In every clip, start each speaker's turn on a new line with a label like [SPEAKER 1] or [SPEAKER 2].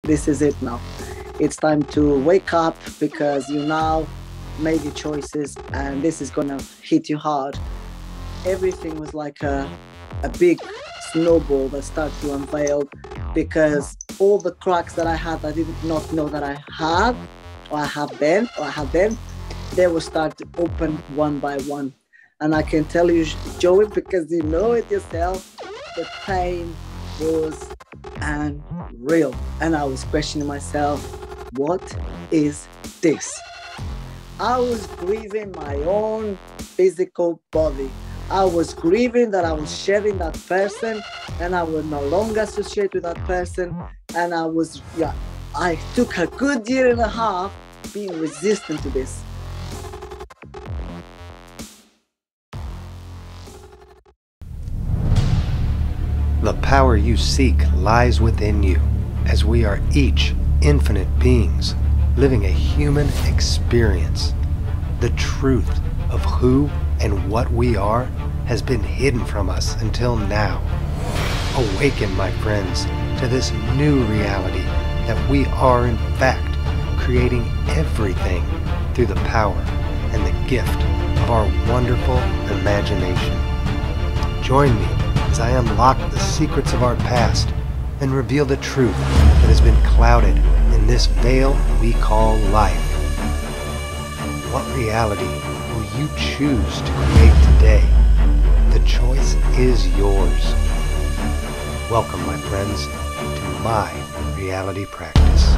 [SPEAKER 1] this is it now. It's time to wake up because you now made your choices and this is gonna hit you hard. Everything was like a big snowball that started to unveil because all the cracks that I had, I did not know that I had, or I had then, they will start to open one by one. And I can tell you, Joey, because you know it yourself, the pain was unreal. And I was questioning myself, what is this? I was grieving my own physical body. I was grieving that I was shedding that person and I would no longer associate with that person. And I took a good year and a half being resistant to this.
[SPEAKER 2] The power you seek lies within you, as we are each infinite beings living a human experience. The truth of who and what we are has been hidden from us until now. Awaken, my friends, to this new reality that we are in fact creating everything through the power and the gift of our wonderful imagination. Join me as I unlock the secrets of our past and reveal the truth that has been clouded in this veil we call life. What reality will you choose to create today? The choice is yours. Welcome, my friends, to my reality practice.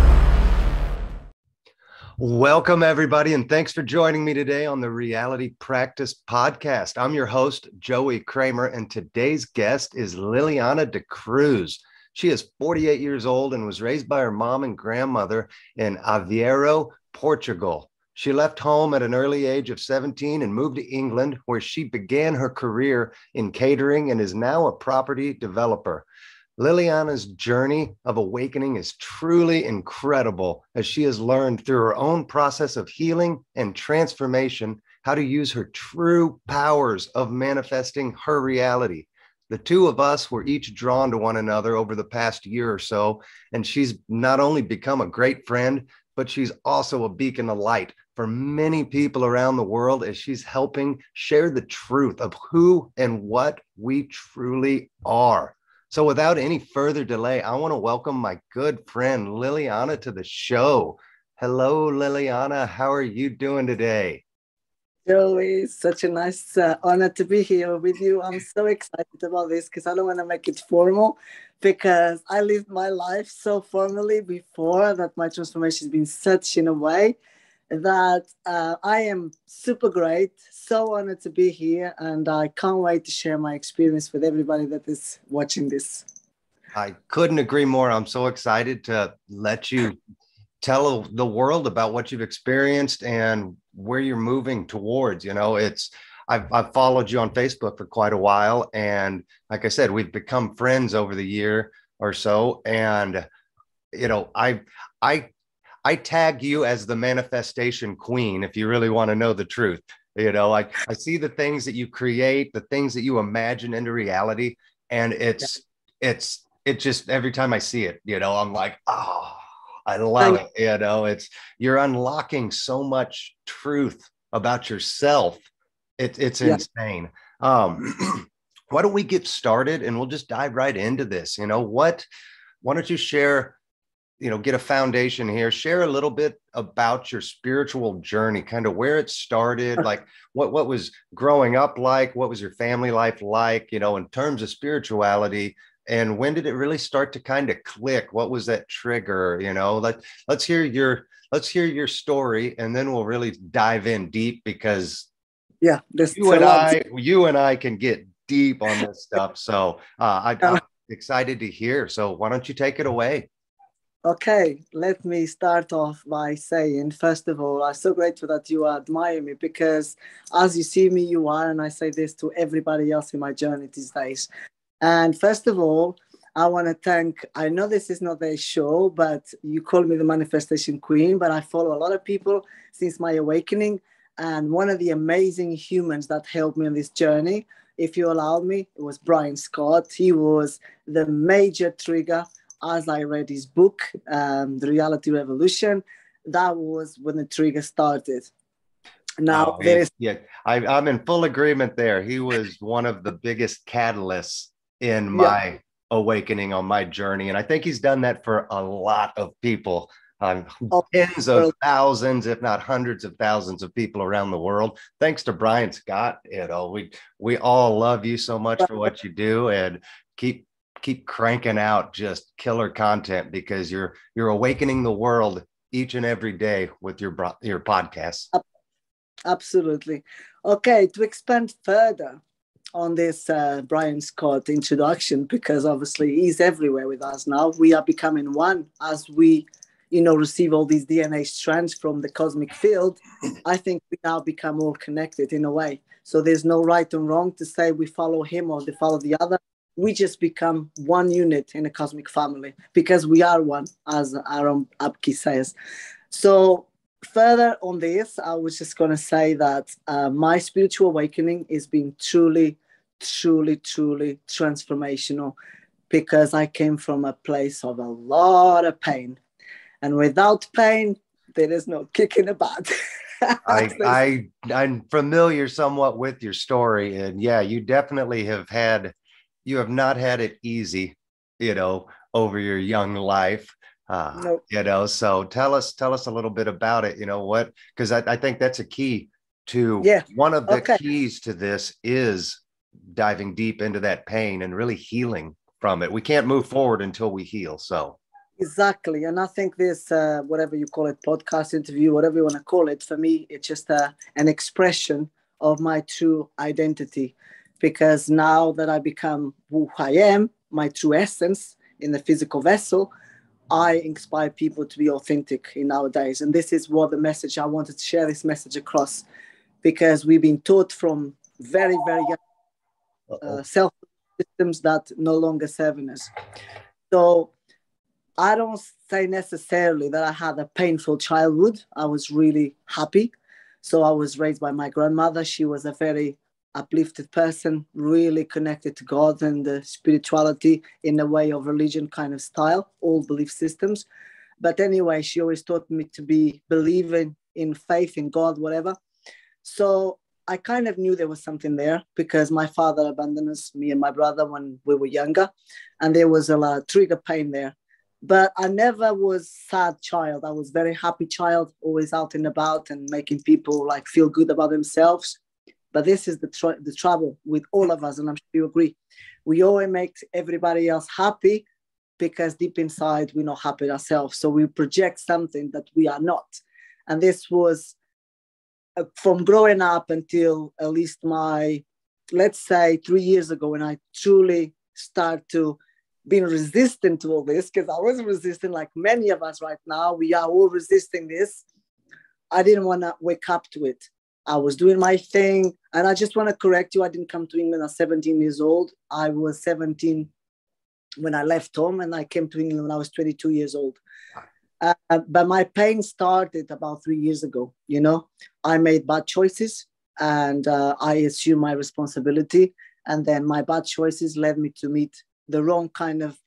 [SPEAKER 2] Welcome, everybody, and thanks for joining me today on the Reality Practice podcast. I'm your host, Joey Kramer, and today's guest is Liliana Da Cruz. She is 48 years old and was raised by her mom and grandmother in Aveiro, Portugal. She left home at an early age of 17 and moved to England, where she began her career in catering and is now a property developer. Liliana's journey of awakening is truly incredible, as she has learned through her own process of healing and transformation how to use her true powers of manifesting her reality. The two of us were each drawn to one another over the past year or so, and she's not only become a great friend, but she's also a beacon of light for many people around the world, as she's helping share the truth of who and what we truly are. So without any further delay, I want to welcome my good friend Liliana to the show. Hello, Liliana. How are you doing today?
[SPEAKER 1] Joey, it's such a nice honor to be here with you. I'm so excited about this because I don't want to make it formal, because I lived my life so formally before that my transformation has been such in a way that I am super great, so honored to be here, and I can't wait to share my experience with everybody that is watching this.
[SPEAKER 2] I couldn't agree more. I'm so excited to let you tell the world about what you've experienced and where you're moving towards. You know, I've followed you on Facebook for quite a while, and like I said, we've become friends over the year or so, and you know, I tag you as the manifestation queen, if you really want to know the truth. You know, I see the things that you create, the things that you imagine into reality. And it just, every time I see it, you know, I'm like, oh, I love it. You know, you're unlocking so much truth about yourself. It's insane. Why don't we get started and we'll just dive right into this? You know, why don't you share, you know, get a foundation here, share a little bit about your spiritual journey, kind of where it started, like what was growing up like, what was your family life like, you know, in terms of spirituality, and when did it really start to kind of click? What was that trigger? You know, let's hear your story, and then we'll really dive in deep, because you and I can get deep on this stuff. So I'm excited to hear. So why don't you take it away?
[SPEAKER 1] Okay, let me start off by saying, first of all, I'm so grateful that you admire me, because as you see me, you are, and I say this to everybody else in my journey these days. And first of all, I want to thank, I know this is not a show, but you call me the manifestation queen, but I follow a lot of people since my awakening. And one of the amazing humans that helped me on this journey, if you allow me, it was Brian Scott. He was the major trigger as I read his book, The Reality Revolution, that was when the trigger started. Now,
[SPEAKER 2] I'm in full agreement there. He was one of the biggest catalysts in
[SPEAKER 1] yeah,
[SPEAKER 2] my awakening on my journey. And I think he's done that for a lot of people, tens of thousands, if not hundreds of thousands of people around the world. Thanks to Brian Scott. We all love you so much for what you do, and keep cranking out just killer content, because you're awakening the world each and every day with your podcast.
[SPEAKER 1] Absolutely. Okay, to expand further on this Brian Scott introduction, because obviously he's everywhere with us now. We are becoming one as we, receive all these DNA strands from the cosmic field. I think we now become more connected in a way. So there's no right and wrong to say we follow him or they follow the other. We just become one unit in a cosmic family, because we are one, as Aaron Abke says. So further on this, I was just going to say that my spiritual awakening has been truly, truly, truly transformational, because I came from a place of a lot of pain. And without pain, there is no kicking the butt.
[SPEAKER 2] I'm familiar somewhat with your story. And yeah, you definitely have not had it easy, over your young life.
[SPEAKER 1] Nope.
[SPEAKER 2] So tell us a little bit about it. Because I think that's a key to one of the keys to this is diving deep into that pain and really healing from it. We can't move forward until we heal. So
[SPEAKER 1] exactly. And I think this, whatever you call it, podcast interview, whatever you want to call it, for me, it's just an expression of my true identity. Because now that I become who I am, my true essence in the physical vessel, I inspire people to be authentic in nowadays. And this is what the message, I wanted to share this message across, because we've been taught from very, very young self systems that no longer serving us. So I don't say necessarily that I had a painful childhood. I was really happy. So I was raised by my grandmother. She was a very uplifted person, really connected to God and the spirituality in a way of religion kind of style, all belief systems. But anyway, she always taught me to be believing in faith in God, whatever. So I kind of knew there was something there, because my father abandoned us, me and my brother, when we were younger, and there was a lot of trigger pain there. But I never was sad child. I was very happy child, always out and about and making people feel good about themselves. But this is the trouble with all of us, and I'm sure you agree. We always make everybody else happy, because deep inside we're not happy ourselves. So we project something that we are not. And this was from growing up until at least let's say 3 years ago, when I truly start to be resistant to all this, because I was resistant like many of us right now. We are all resisting this. I didn't want to wake up to it. I was doing my thing. And I just want to correct you. I didn't come to England at 17 years old. I was 17 when I left home, and I came to England when I was 22 years old. But my pain started about 3 years ago. I made bad choices, and I assumed my responsibility. And then my bad choices led me to meet the wrong kind of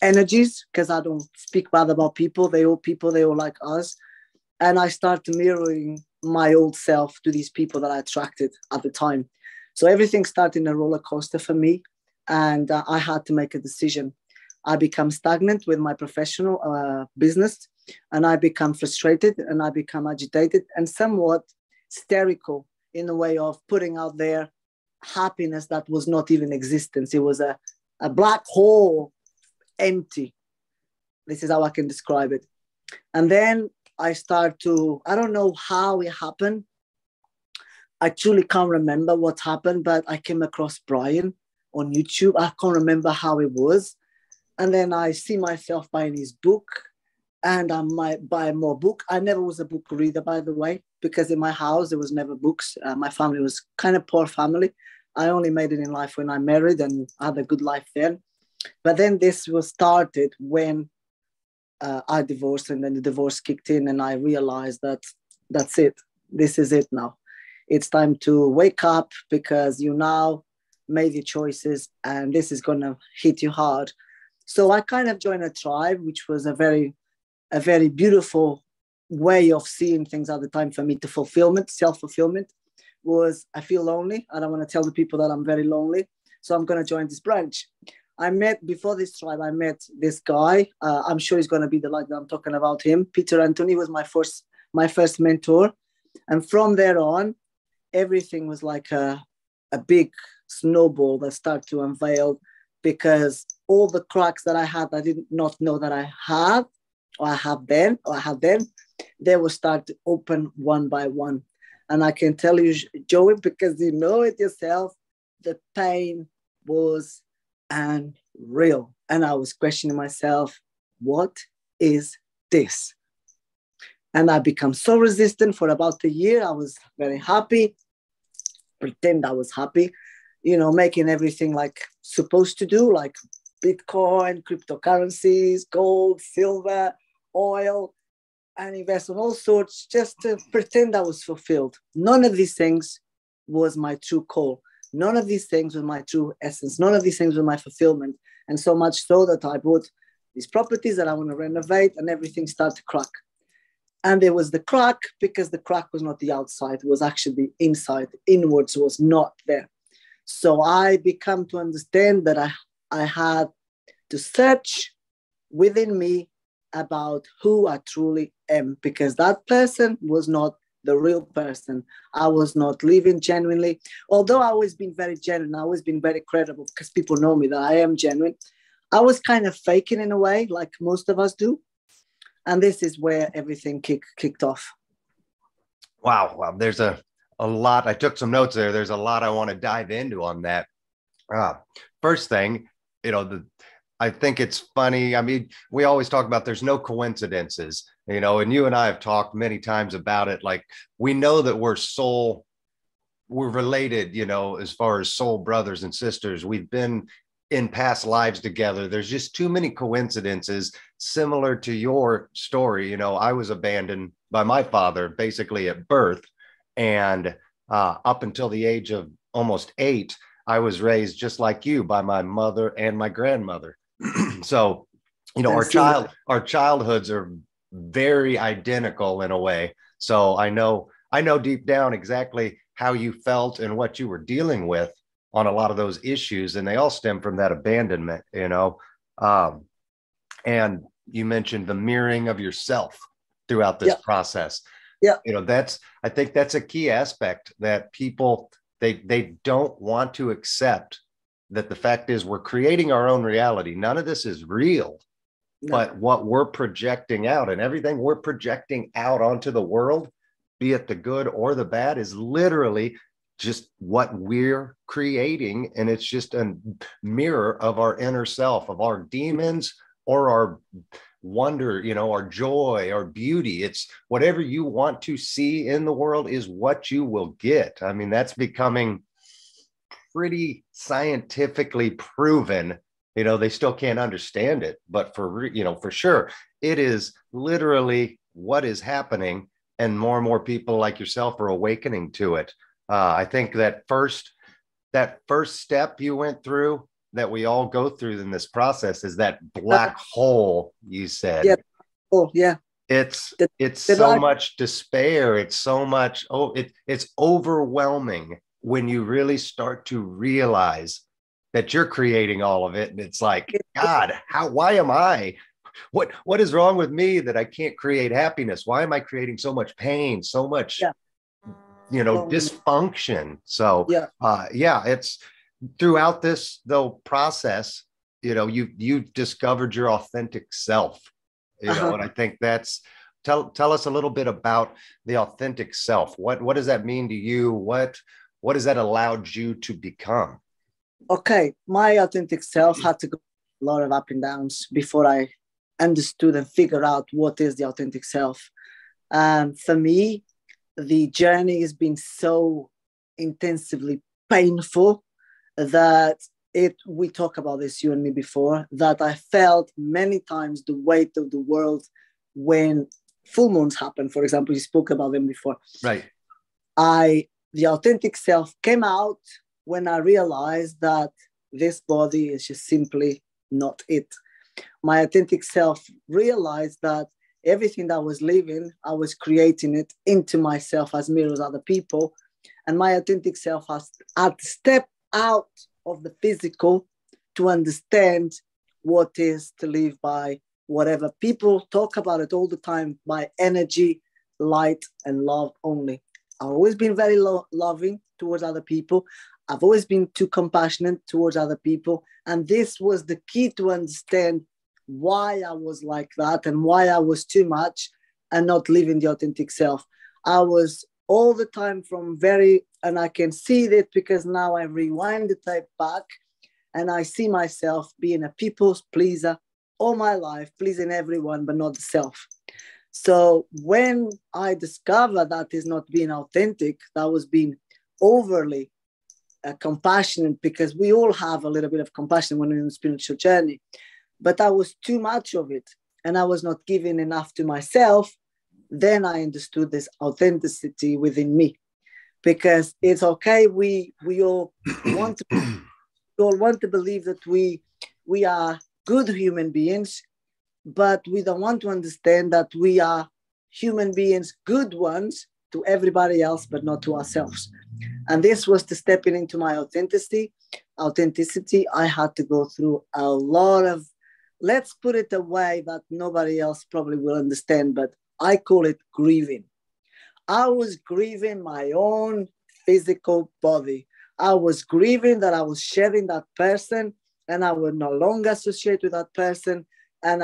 [SPEAKER 1] energies, because I don't speak bad about people. They're all like us. And I started mirroring my old self to these people that I attracted at the time. So everything started in a roller coaster for me, and I had to make a decision. I become stagnant with my professional business, and I become frustrated, and I become agitated and somewhat hysterical in the way of putting out there happiness that was not even existence. It was a black hole, empty. This is how I can describe it. And then I don't know how it happened. I truly can't remember what happened, but I came across Brian on YouTube. I can't remember how it was. And then I see myself buying his book, and I might buy more book. I never was a book reader, by the way, because in my house, there was never books. My family was kind of poor family. I only made it in life when I married and had a good life then. But then this was started when I divorced, and then the divorce kicked in, and I realized that that's it. This is it now. It's time to wake up, because you now made your choices, and this is going to hit you hard. So I kind of joined a tribe, which was a very beautiful way of seeing things at the time for me. To fulfillment, self-fulfillment was, I feel lonely. I don't want to tell the people that I'm very lonely. So I'm going to join this branch. Before this tribe, I met this guy. I'm sure he's going to be the like that I'm talking about him. Peter Anthony was my first mentor. And from there on, everything was like a big snowball that started to unveil, because all the cracks that I had, I did not know that I had, or I had then, they will start to open one by one. And I can tell you, Joey, because you know it yourself, the pain was unreal. And I was questioning myself, what is this? And I become so resistant for about a year. I was very happy, pretend I was happy, making everything like supposed to do, like Bitcoin, cryptocurrencies, gold, silver, oil, and invest on all sorts, just to pretend I was fulfilled. None of these things was my true call. None of these things was my true essence. None of these things were my fulfillment. And so much so that I bought these properties that I want to renovate, and everything started to crack. And there was the crack, because the crack was not the outside, it was actually the inside. Inwards was not there. So I become to understand that I had to search within me about who I truly am, because that person was not the real person. I was not living genuinely. Although I always been very genuine, I always been very credible, because people know me that I am genuine. I was kind of faking in a way, like most of us do. And this is where everything kicked off.
[SPEAKER 2] Wow. Well, there's a lot. I took some notes there. There's a lot I want to dive into on that. First thing, I think it's funny. I mean, we always talk about there's no coincidences, and you and I have talked many times about it. Like, we know that we're related, as far as soul brothers and sisters. We've been in past lives together. There's just too many coincidences. Similar to your story, I was abandoned by my father basically at birth. And up until the age of almost 8, I was raised just like you by my mother and my grandmother. So, our childhoods are very identical in a way. So I know deep down exactly how you felt and what you were dealing with on a lot of those issues. And they all stem from that abandonment, and you mentioned the mirroring of yourself throughout this process.
[SPEAKER 1] Yeah.
[SPEAKER 2] I think that's a key aspect that people, they don't want to accept, that the fact is we're creating our own reality. None of this is real, but what we're projecting out, and everything we're projecting out onto the world, be it the good or the bad, is literally just what we're creating. And it's just a mirror of our inner self, of our demons or our wonder, our joy, our beauty. It's whatever you want to see in the world is what you will get. I mean, that's becoming pretty scientifically proven. They still can't understand it, but for sure, it is literally what is happening. And more people like yourself are awakening to it. I think that first step you went through, that we all go through in this process, is that black hole you said.
[SPEAKER 1] Yeah. Oh, yeah.
[SPEAKER 2] It's so much despair. It's so much, it's overwhelming when you really start to realize that you're creating all of it. And it's like, God, why am I? What is wrong with me that I can't create happiness? Why am I creating so much pain, so much, dysfunction? So, it's throughout this process, you've discovered your authentic self, and I think that's, tell us a little bit about the authentic self. What does that mean to you? What has that allowed you to become?
[SPEAKER 1] Okay. My authentic self had to go a lot of up and downs before I understood and figured out what is the authentic self. For me, the journey has been so intensively painful that we talked about this, you and me, before, that I felt many times the weight of the world when full moons happen. For example, you spoke about them before.
[SPEAKER 2] Right.
[SPEAKER 1] The authentic self came out when I realized that this body is just simply not it. my authentic self realized that everything that I was living, I was creating it into myself as mirrors other people. And my authentic self had to step out of the physical to understand what is to live by whatever. People talk about it all the time, by energy, light, and love only. I've always been very loving towards other people. I've always been too compassionate towards other people. And this was the key to understand why I was like that and why I was too much and not living the authentic self. I was all the time and I can see that because now I rewind the tape back and I see myself being a people's pleaser all my life, pleasing everyone, but not the self. So when I discovered that is not being authentic, that was being overly compassionate, because we all have a little bit of compassion when we're in a spiritual journey, but I was too much of it and I was not giving enough to myself. Then I understood this authenticity within me, because it's okay. We all want to believe that we are good human beings, but we don't want to understand that we are human beings, good ones to everybody else, but not to ourselves. And this was to stepping into my authenticity. I had to go through a lot of, let's put it a way that nobody else probably will understand, but I call it grieving. I was grieving my own physical body. I was grieving that I was shedding that person and I would no longer associate with that person. And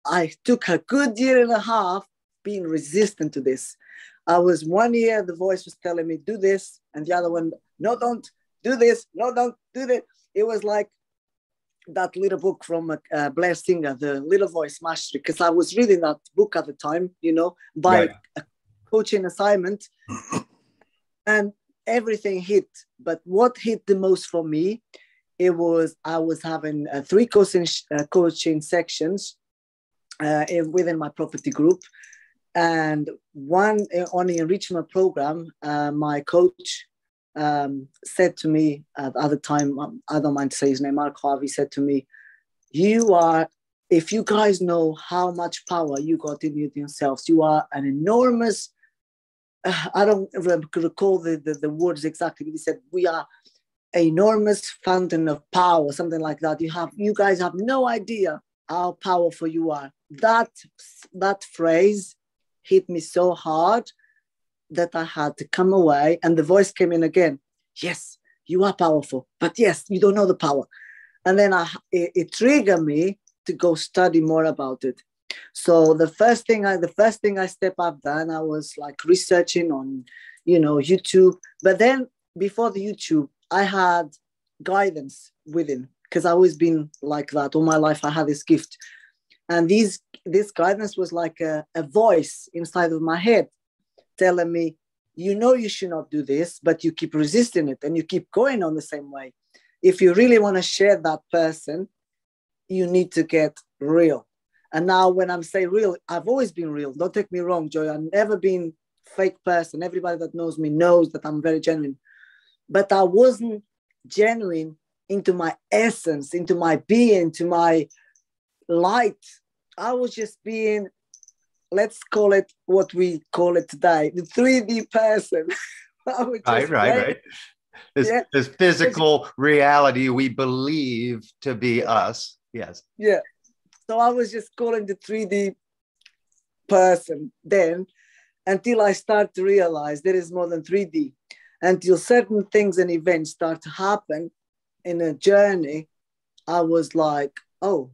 [SPEAKER 1] I took a good year and a half being resistant to this. I was 1 year, the voice was telling me, do this. And the other one, no, don't do this. No, don't do that. It was like that little book from Blair Singer, The Little Voice Mastery, because I was reading that book at the time, by a coaching assignment, and everything hit. But what hit the most for me, I was having 3 coaching sections within my property group, and one on the enrichment program. My coach said to me at the time, I don't mind to say his name, Mark Harvey, said to me, if you guys know how much power you got in yourselves, you are an enormous, I don't recall the words exactly, but he said, we are an enormous fountain of power, something like that. You guys have no idea how powerful you are. That phrase hit me so hard that I had to come away, and the voice came in again. Yes, you are powerful, but yes, you don't know the power. And then it triggered me to go study more about it. So the first thing I step up then, I was like researching on, YouTube. But then before the YouTube, I had guidance within, because I've always been like that all my life. I had this gift, and this guidance was like a voice inside of my head telling me, you should not do this, but you keep resisting it and you keep going on the same way. If you really want to share that person, you need to get real. And now when I'm saying real, I've always been real. Don't take me wrong, Joy. I've never been fake person. Everybody that knows me knows that I'm very genuine. But I wasn't genuine into my essence, into my being, to my light. I was just being, let's call it what we call it today, the 3D person.
[SPEAKER 2] Right. This physical reality we believe to be us. Yes.
[SPEAKER 1] Yeah. So I was just calling the 3D person then, until I start to realize there is more than 3D. Until certain things and events start to happen in a journey, I was like, oh,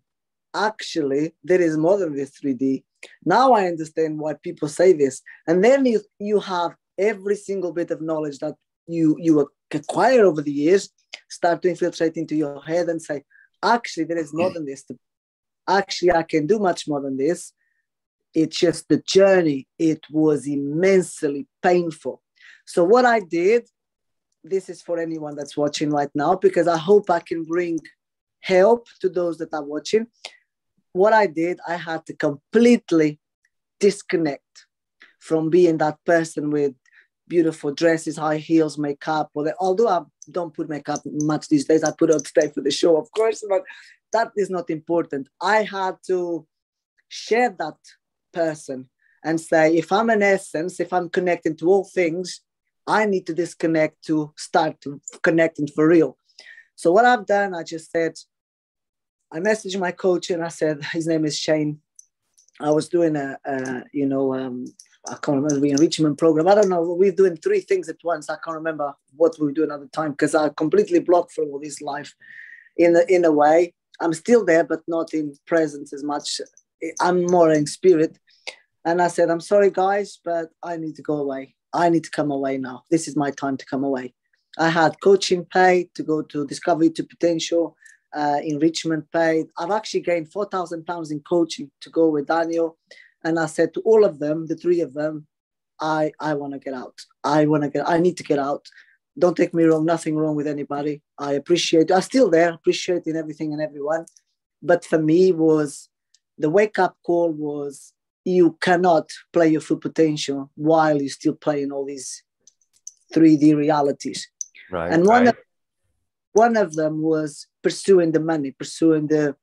[SPEAKER 1] actually, there is more than this 3D. Now I understand why people say this. And then you have every single bit of knowledge that you acquire over the years start to infiltrate into your head and say, actually, there is more than this. Actually, I can do much more than this. It's just the journey. It was immensely painful. So what I did, this is for anyone that's watching right now, because I hope I can bring help to those that are watching. What I did, I had to completely disconnect from being that person with beautiful dresses, high heels, makeup. Although I don't put makeup much these days, I put it on today for the show, of course. But that is not important. I had to share that person and say, if I'm an essence, if I'm connecting to all things, I need to disconnect to start to connecting for real. So what I've done, I just said, I messaged my coach and I said, his name is Shane. I was doing I can't remember the enrichment program. I don't know. We're doing 3 things at once. I can't remember what we were doing at the time because I completely blocked from all this life in a way. I'm still there, but not in presence as much. I'm more in spirit. And I said, I'm sorry, guys, but I need to go away. I need to come away now. This is my time to come away. I had coaching paid to go to Discovery to Potential, enrichment paid. I've actually gained £4,000 in coaching to go with Daniel. And I said to all of them, the 3 of them, I want to get out. I need to get out. Don't take me wrong, nothing wrong with anybody. I appreciate, I'm still there, appreciating everything and everyone. But for me was, the wake-up call was, you cannot play your full potential while you're still playing all these 3D realities.
[SPEAKER 2] Right.
[SPEAKER 1] And one of them was pursuing the money, pursuing the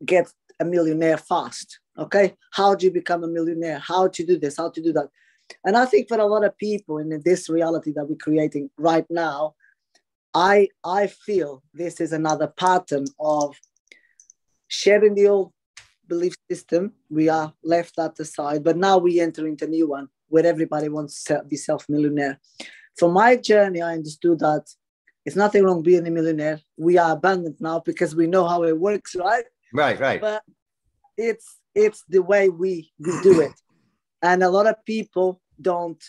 [SPEAKER 1] get a millionaire fast. Okay, how do you become a millionaire? How to do this? How to do that? And I think for a lot of people in this reality that we're creating right now, I feel this is another pattern of sharing the old belief system. We are left that aside, but now we enter into a new one where everybody wants to be self-millionaire. For my journey, I understood that it's nothing wrong being a millionaire. We are abundant now because we know how it works, right?
[SPEAKER 2] Right.
[SPEAKER 1] But it's the way we do it. And a lot of people don't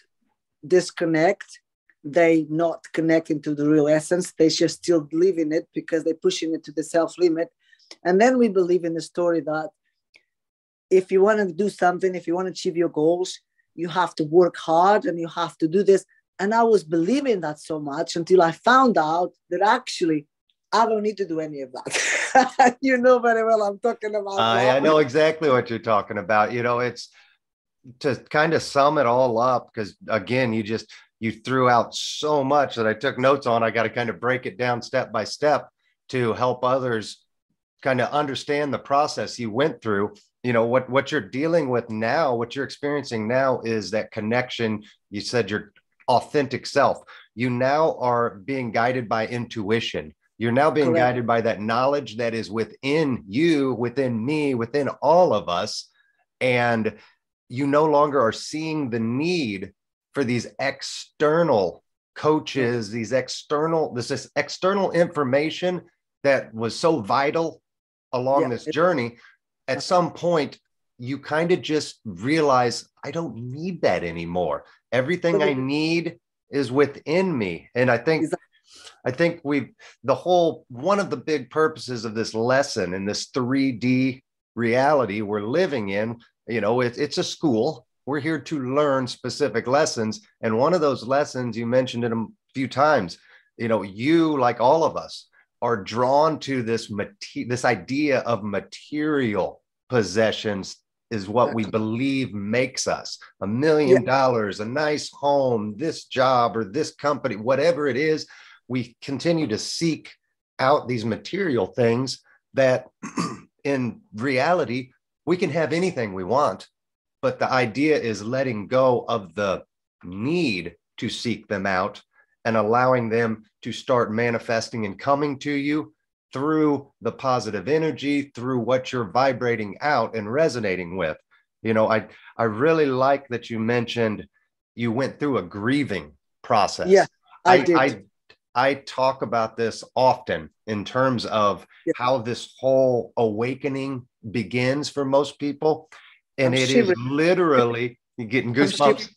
[SPEAKER 1] disconnect. They not connecting to the real essence. They just still live in it because they're pushing it to the self-limit. And then we believe in the story that if you want to do something, if you want to achieve your goals, you have to work hard and you have to do this. And I was believing that so much until I found out that actually I don't need to do any of that. You know very well I'm talking about.
[SPEAKER 2] I know exactly what you're talking about. It's to kind of sum it all up, because again, you threw out so much that I took notes on. I got to kind of break it down step by step to help others kind of understand the process you went through. What you're dealing with now, what you're experiencing now is that connection. You said your authentic self. You now are being guided by intuition. You're now being
[SPEAKER 1] Correct.
[SPEAKER 2] guided by that knowledge that is within you, within me, within all of us. And you no longer are seeing the need for these external coaches, this external information that was so vital along this journey. At some point, you kind of just realize, I don't need that anymore. Everything I need is within me. And I think one of the big purposes of this lesson in this 3D reality we're living in, it's a school. We're here to learn specific lessons. And one of those lessons, you mentioned it a few times, you, like all of us, are drawn to this idea of material possessions is what we believe makes us $1 million, a nice home, this job or this company, whatever it is. We continue to seek out these material things that in reality, we can have anything we want. But the idea is letting go of the need to seek them out and allowing them to start manifesting and coming to you through the positive energy, through what you're vibrating out and resonating with. I really like that you mentioned you went through a grieving process.
[SPEAKER 1] Yeah, I did.
[SPEAKER 2] I talk about this often in terms of how this whole awakening begins for most people. And it is literally, you're getting goosebumps.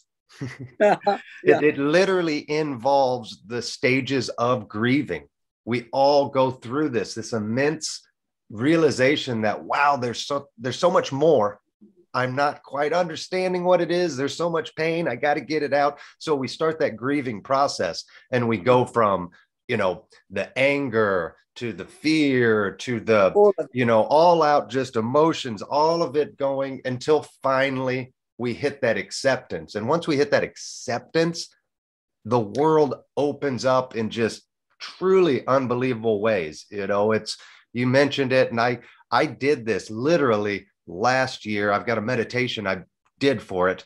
[SPEAKER 2] It literally involves the stages of grieving. We all go through this immense realization that, wow, there's so much more. I'm not quite understanding what it is. There's so much pain. I got to get it out. So we start that grieving process and we go from, the anger to the fear to the, all out just emotions, all of it going until finally we hit that acceptance. And once we hit that acceptance, the world opens up in just truly unbelievable ways. You mentioned it, and I did this literally last year. I've got a meditation I did for it,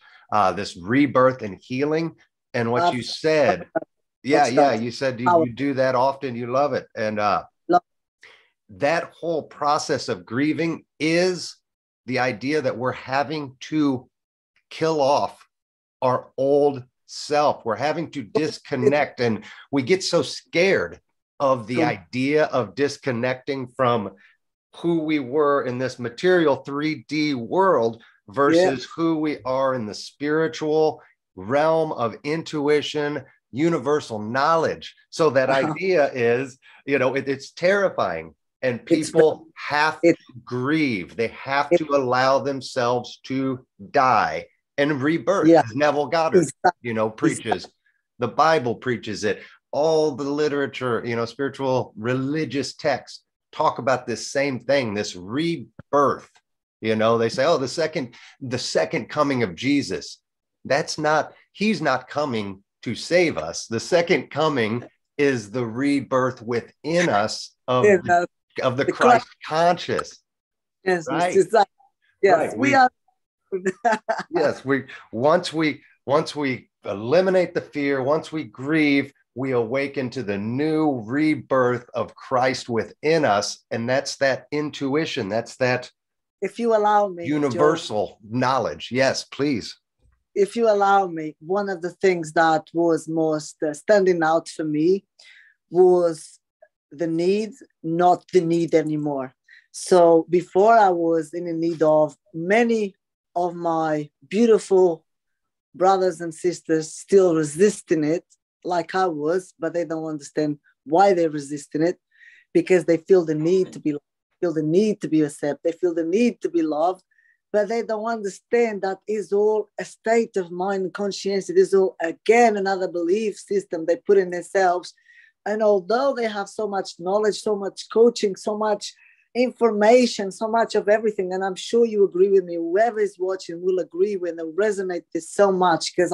[SPEAKER 2] this rebirth and healing. And what you said, you said you do that often. You love it. And that whole process of grieving is the idea that we're having to kill off our old self. We're having to disconnect, and we get so scared of the idea of disconnecting from who we were in this material 3D world versus who we are in the spiritual realm of intuition, universal knowledge. So that idea is, it's terrifying, and people have to grieve. They have to allow themselves to die and rebirth, as Neville Goddard, preaches. The Bible preaches it. All the literature, spiritual, religious texts talk about this same thing, this rebirth. They say, oh, the second coming of Jesus. He's not coming to save us. The second coming is the rebirth within us of the Christ conscious.
[SPEAKER 1] Yes,
[SPEAKER 2] right?
[SPEAKER 1] Yes,
[SPEAKER 2] right.
[SPEAKER 1] we are.
[SPEAKER 2] Yes, once we eliminate the fear, once we grieve, we awaken to the new rebirth of Christ within us. And that's that intuition. That's that,
[SPEAKER 1] if you allow me,
[SPEAKER 2] universal knowledge. Yes, please.
[SPEAKER 1] If you allow me, one of the things that was most standing out for me was the need, not the need anymore. So before, I was in the need of many of my beautiful brothers and sisters still resisting it like I was, but they don't understand why they're resisting it, because they feel the need to be accepted. They feel the need to be loved, but they don't understand that is all a state of mind and conscience. It is all, again, another belief system they put in themselves. And although they have so much knowledge, so much coaching, so much information, so much of everything, and I'm sure you agree with me, whoever is watching will agree with and resonate this so much, because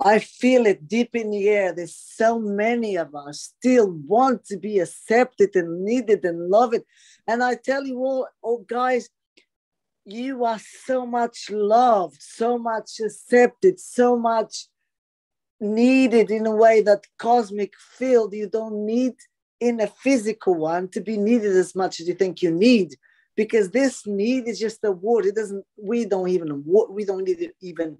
[SPEAKER 1] I feel it deep in the air. There's so many of us still want to be accepted and needed and loved. And I tell you all, guys, you are so much loved, so much accepted, so much needed in a way that cosmic field you don't need in a physical one to be needed as much as you think you need, because this need is just a word. We don't need to even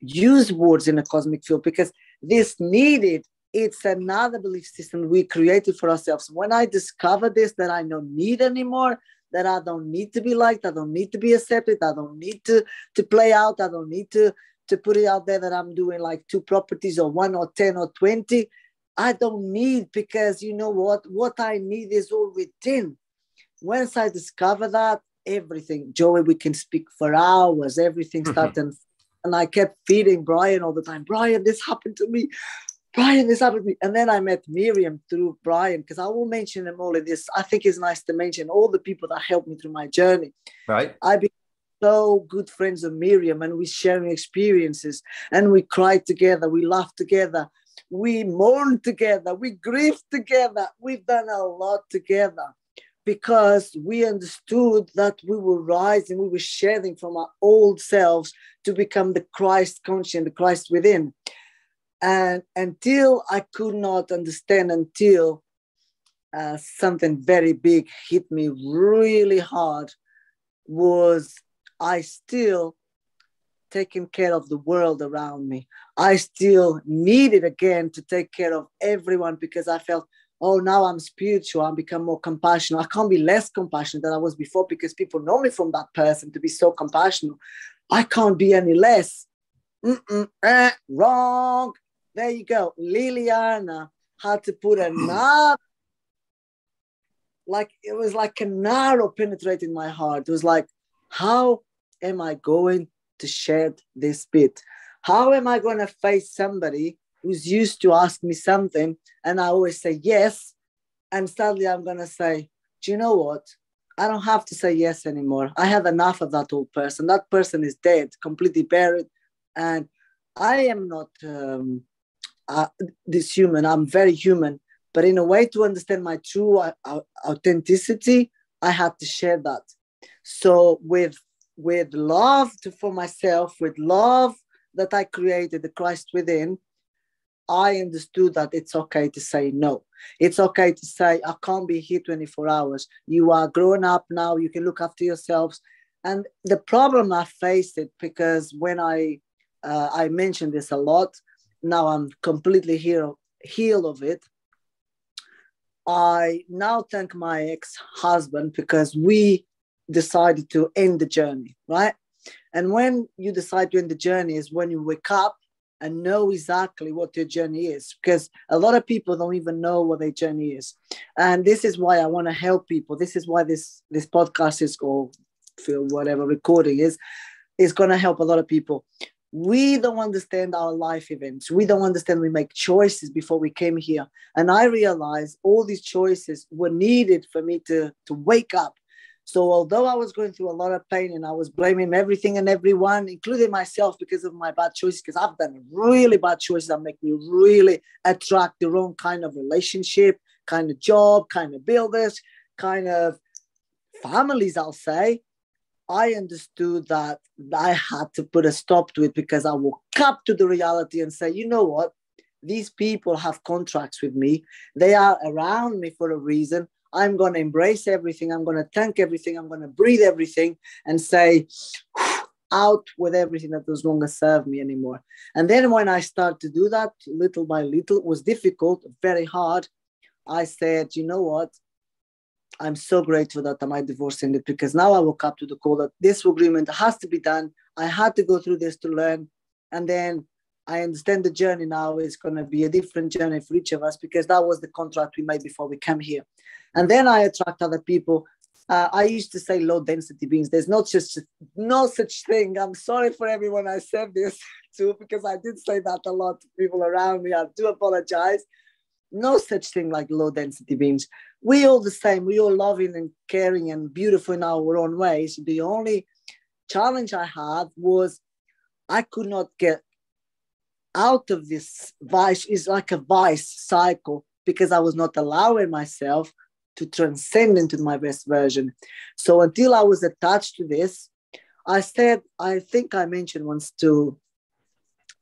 [SPEAKER 1] use words in a cosmic field, because this needed, it's another belief system we created for ourselves. When I discovered this, that I don't need anymore, that I don't need to be liked, I don't need to be accepted, I don't need to play out, I don't need to put it out there that I'm doing like 2 properties or 1 or 10 or 20. I don't need, because you know what I need is all within. Once I discover that, everything, Joey, we can speak for hours, everything started. And I kept feeding Brian all the time. Brian, this happened to me. Brian, this happened to me. And then I met Miriam through Brian, because I will mention them all in this. I think it's nice to mention all the people that helped me through my journey.
[SPEAKER 2] Right.
[SPEAKER 1] I became so good friends of Miriam, and we sharing experiences, and we cried together, we laughed together, we mourned together, we grieved together. We've done a lot together, because we understood that we were rising, we were shedding from our old selves to become the Christ conscious, the Christ within. And until I could not understand, until something very big hit me really hard, was I still taking care of the world around me. I still needed again to take care of everyone, because I felt, oh, now I'm spiritual, I'm become more compassionate. I can't be less compassionate than I was before, because people know me from that person to be so compassionate. I can't be any less. Wrong. There you go. Liliana had to put another, it was like an arrow penetrating my heart. It was like, how am I going to shed this bit? How am I going to face somebody who's used to ask me something and I always say yes, and suddenly I'm going to say, do you know what? I don't have to say yes anymore. I have enough of that old person. That person is dead, completely buried. And I am not this human. I'm very human, But in a way to understand my true authenticity, I had to share that. So with love for myself, with love that I created, the Christ within, I understood that it's okay to say no. It's okay to say, I can't be here 24 hours. You are grown up now. You can look after yourselves. And the problem I faced it because when I mentioned this a lot, now I'm completely healed of it. I now thank my ex-husband because we decided to end the journey, right? And when you decide to end the journey is when you wake up and know exactly what your journey is, because a lot of people don't even know what their journey is. And this is why I want to help people. This is why this podcast is, or whatever recording is going to help a lot of people. We don't understand our life events. We don't understand we make choices before we came here. And I realized all these choices were needed for me to wake up. So although I was going through a lot of pain and I was blaming everything and everyone, including myself, because of my bad choices, because I've done really bad choices that make me really attract the wrong kind of relationship, kind of job, kind of builders, kind of families, I'll say. I understood that I had to put a stop to it because I woke up to the reality and say, you know what? These people have contracts with me. They are around me for a reason. I'm going to embrace everything. I'm going to thank everything. I'm going to breathe everything and say, out with everything that does no longer serve me anymore. And then when I start to do that, little by little, it was difficult, very hard. I said, you know what? I'm so grateful that I divorced ended because now I woke up to the call that this agreement has to be done. I had to go through this to learn. And then I understand the journey now is going to be a different journey for each of us because that was the contract we made before we came here. And then I attract other people. I used to say low density beings. There's no such thing. I'm sorry for everyone I said this to because I did say that a lot to people around me. I do apologize. No such thing like low density beings. We all the same. We all loving and caring and beautiful in our own ways. The only challenge I had was I could not get out of this vice. It's like a vice cycle because I was not allowing myself to transcend into my best version. So until I was attached to this, I think I mentioned once to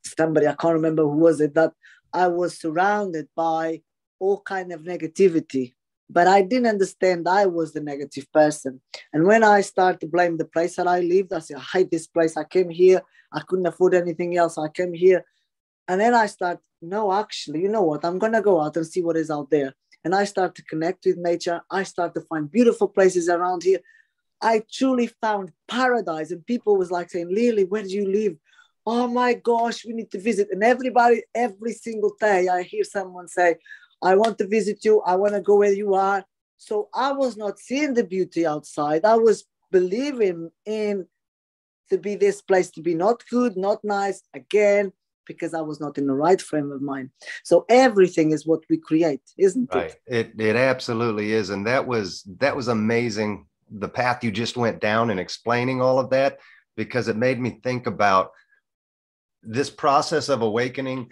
[SPEAKER 1] somebody, I can't remember who was it, that I was surrounded by all kind of negativity, but I didn't understand I was the negative person. And when I started to blame the place that I lived, I said, I hate this place. I came here. I couldn't afford anything else. I came here. And then I started, no, actually, you know what? I'm going to go out and see what is out there. And I start to connect with nature. I start to find beautiful places around here. I truly found paradise. And people was like saying, Lily, where do you live? Oh my gosh, we need to visit. And everybody, every single day, I hear someone say, I want to visit you. I want to go where you are. So I was not seeing the beauty outside. I was believing in to be this place to be not good, not nice, again, because I was not in the right frame of mind. So everything is what we create, isn't it?
[SPEAKER 2] Right. It absolutely is. And that was amazing, the path you just went down in explaining all of that, because it made me think about this process of awakening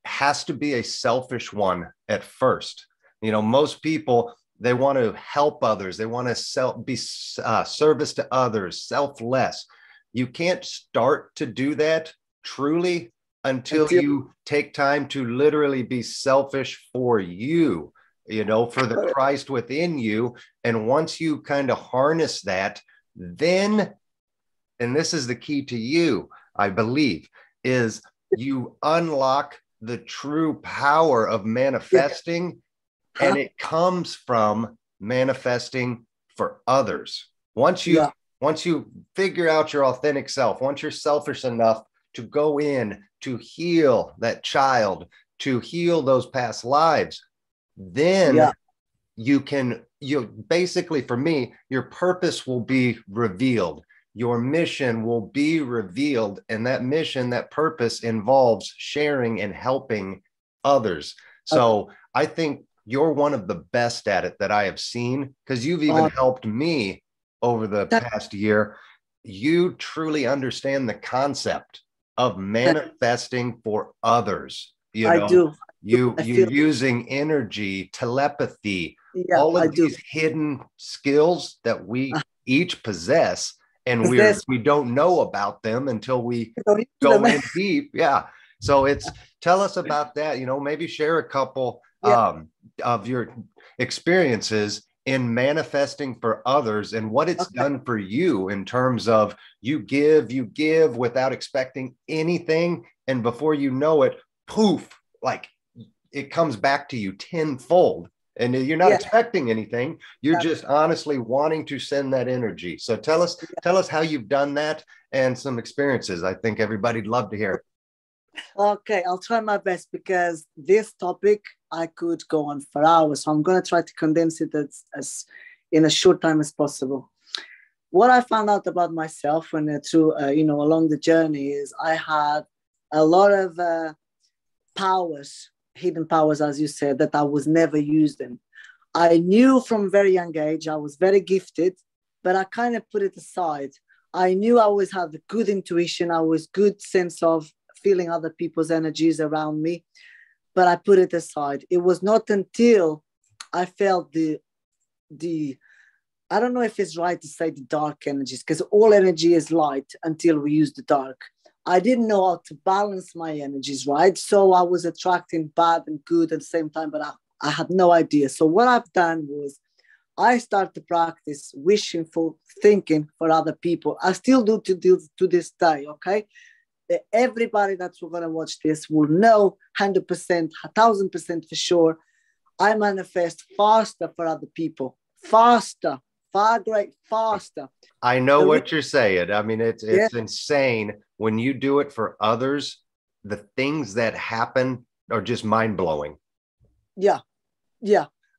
[SPEAKER 2] has to be a selfish one at first. You know, most people, they want to help others. They want to be service to others, selfless. You can't start to do that truly until you take time to literally be selfish for you, you know, for the Christ within you. And once you kind of harness that, then, and this is the key to you, I believe, is you unlock the true power of manifesting, and it comes from manifesting for others. Once you figure out your authentic self, once you're selfish enough to go in to heal that child, to heal those past lives, then you basically, for me, your purpose will be revealed. Your mission will be revealed. And that mission, that purpose involves sharing and helping others. So I think you're one of the best at it that I have seen, because you've even helped me over the past year. You truly understand the concept of manifesting for others. You know, You're using energy, telepathy,
[SPEAKER 1] Yeah,
[SPEAKER 2] all
[SPEAKER 1] I
[SPEAKER 2] of
[SPEAKER 1] do.
[SPEAKER 2] these hidden skills that we each possess, and
[SPEAKER 1] Possess.
[SPEAKER 2] we don't know about them until we
[SPEAKER 1] Don't use
[SPEAKER 2] go
[SPEAKER 1] them.
[SPEAKER 2] in deep. Yeah. So tell us about that. Maybe share a couple
[SPEAKER 1] Yeah.
[SPEAKER 2] of your experiences in manifesting for others and what it's done for you in terms of you give without expecting anything, and before you know it, poof, like it comes back to you tenfold, and you're not expecting anything. You're just honestly wanting to send that energy. So tell us how you've done that and some experiences. I think everybody'd love to hear.
[SPEAKER 1] Okay, I'll try my best because this topic I could go on for hours. So I'm going to try to condense it as in a short time as possible. What I found out about myself when along the journey is I had a lot of powers, hidden powers, as you said, that I was never using. I knew from very young age I was very gifted, but I kind of put it aside. I knew I always had a good intuition. I was good sense of feeling other people's energies around me, but I put it aside. It was not until I felt the I don't know if it's right to say the dark energies, because all energy is light until we use the dark. I didn't know how to balance my energies, right? So I was attracting bad and good at the same time, but I had no idea. So what I've done was I start to practice wishing for, thinking for other people. I still do to this day, okay? Everybody that's going to watch this will know 100%, 1,000% for sure. I manifest faster for other people, faster, faster.
[SPEAKER 2] I know what you're saying. I mean, it's insane when you do it for others. The things that happen are just mind blowing.
[SPEAKER 1] Yeah.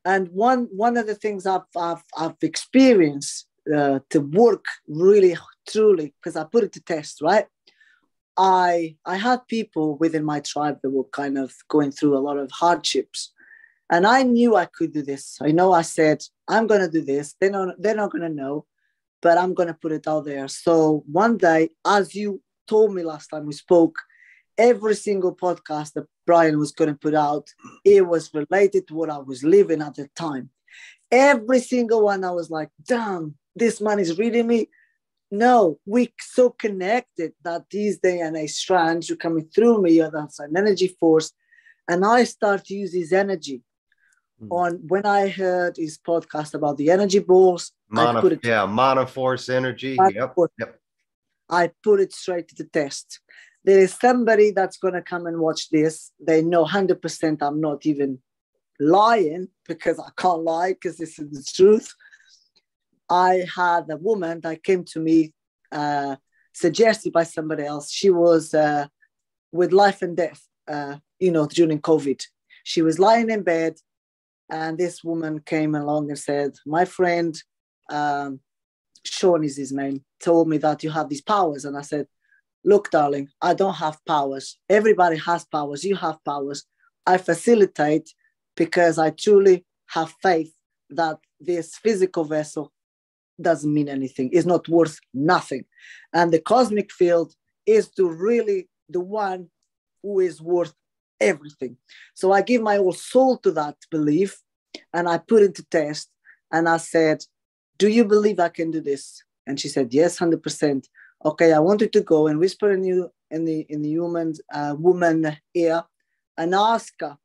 [SPEAKER 1] And one of the things I've experienced to work really truly, because I put it to test, right? I had people within my tribe that were kind of going through a lot of hardships, and I knew I could do this. I said, I'm going to do this. They're not going to know, but I'm going to put it out there. So one day, as you told me last time we spoke, every single podcast that Brian was going to put out, it was related to what I was living at the time. Every single one, I was like, damn, this man is reading me. No, we're so connected that these DNA strands are coming through me, or that's an energy force. And I start to use his energy. When I heard his podcast about the energy balls,
[SPEAKER 2] monoforce energy. Yep.
[SPEAKER 1] I put it straight to the test. There is somebody that's going to come and watch this. They know 100% I'm not even lying, because I can't lie, because this is the truth. I had a woman that came to me, suggested by somebody else. She was with life and death, during COVID. She was lying in bed, and this woman came along and said, my friend, Sean is his name, told me that you have these powers. And I said, look, darling, I don't have powers. Everybody has powers. You have powers. I facilitate because I truly have faith that this physical vessel doesn't mean anything. It's not worth nothing. And the cosmic field is really the one who is worth everything. So I give my whole soul to that belief, and I put it to test. And I said, do you believe I can do this? And she said, yes, 100%. Okay, I wanted to go and whisper in the woman ear and ask her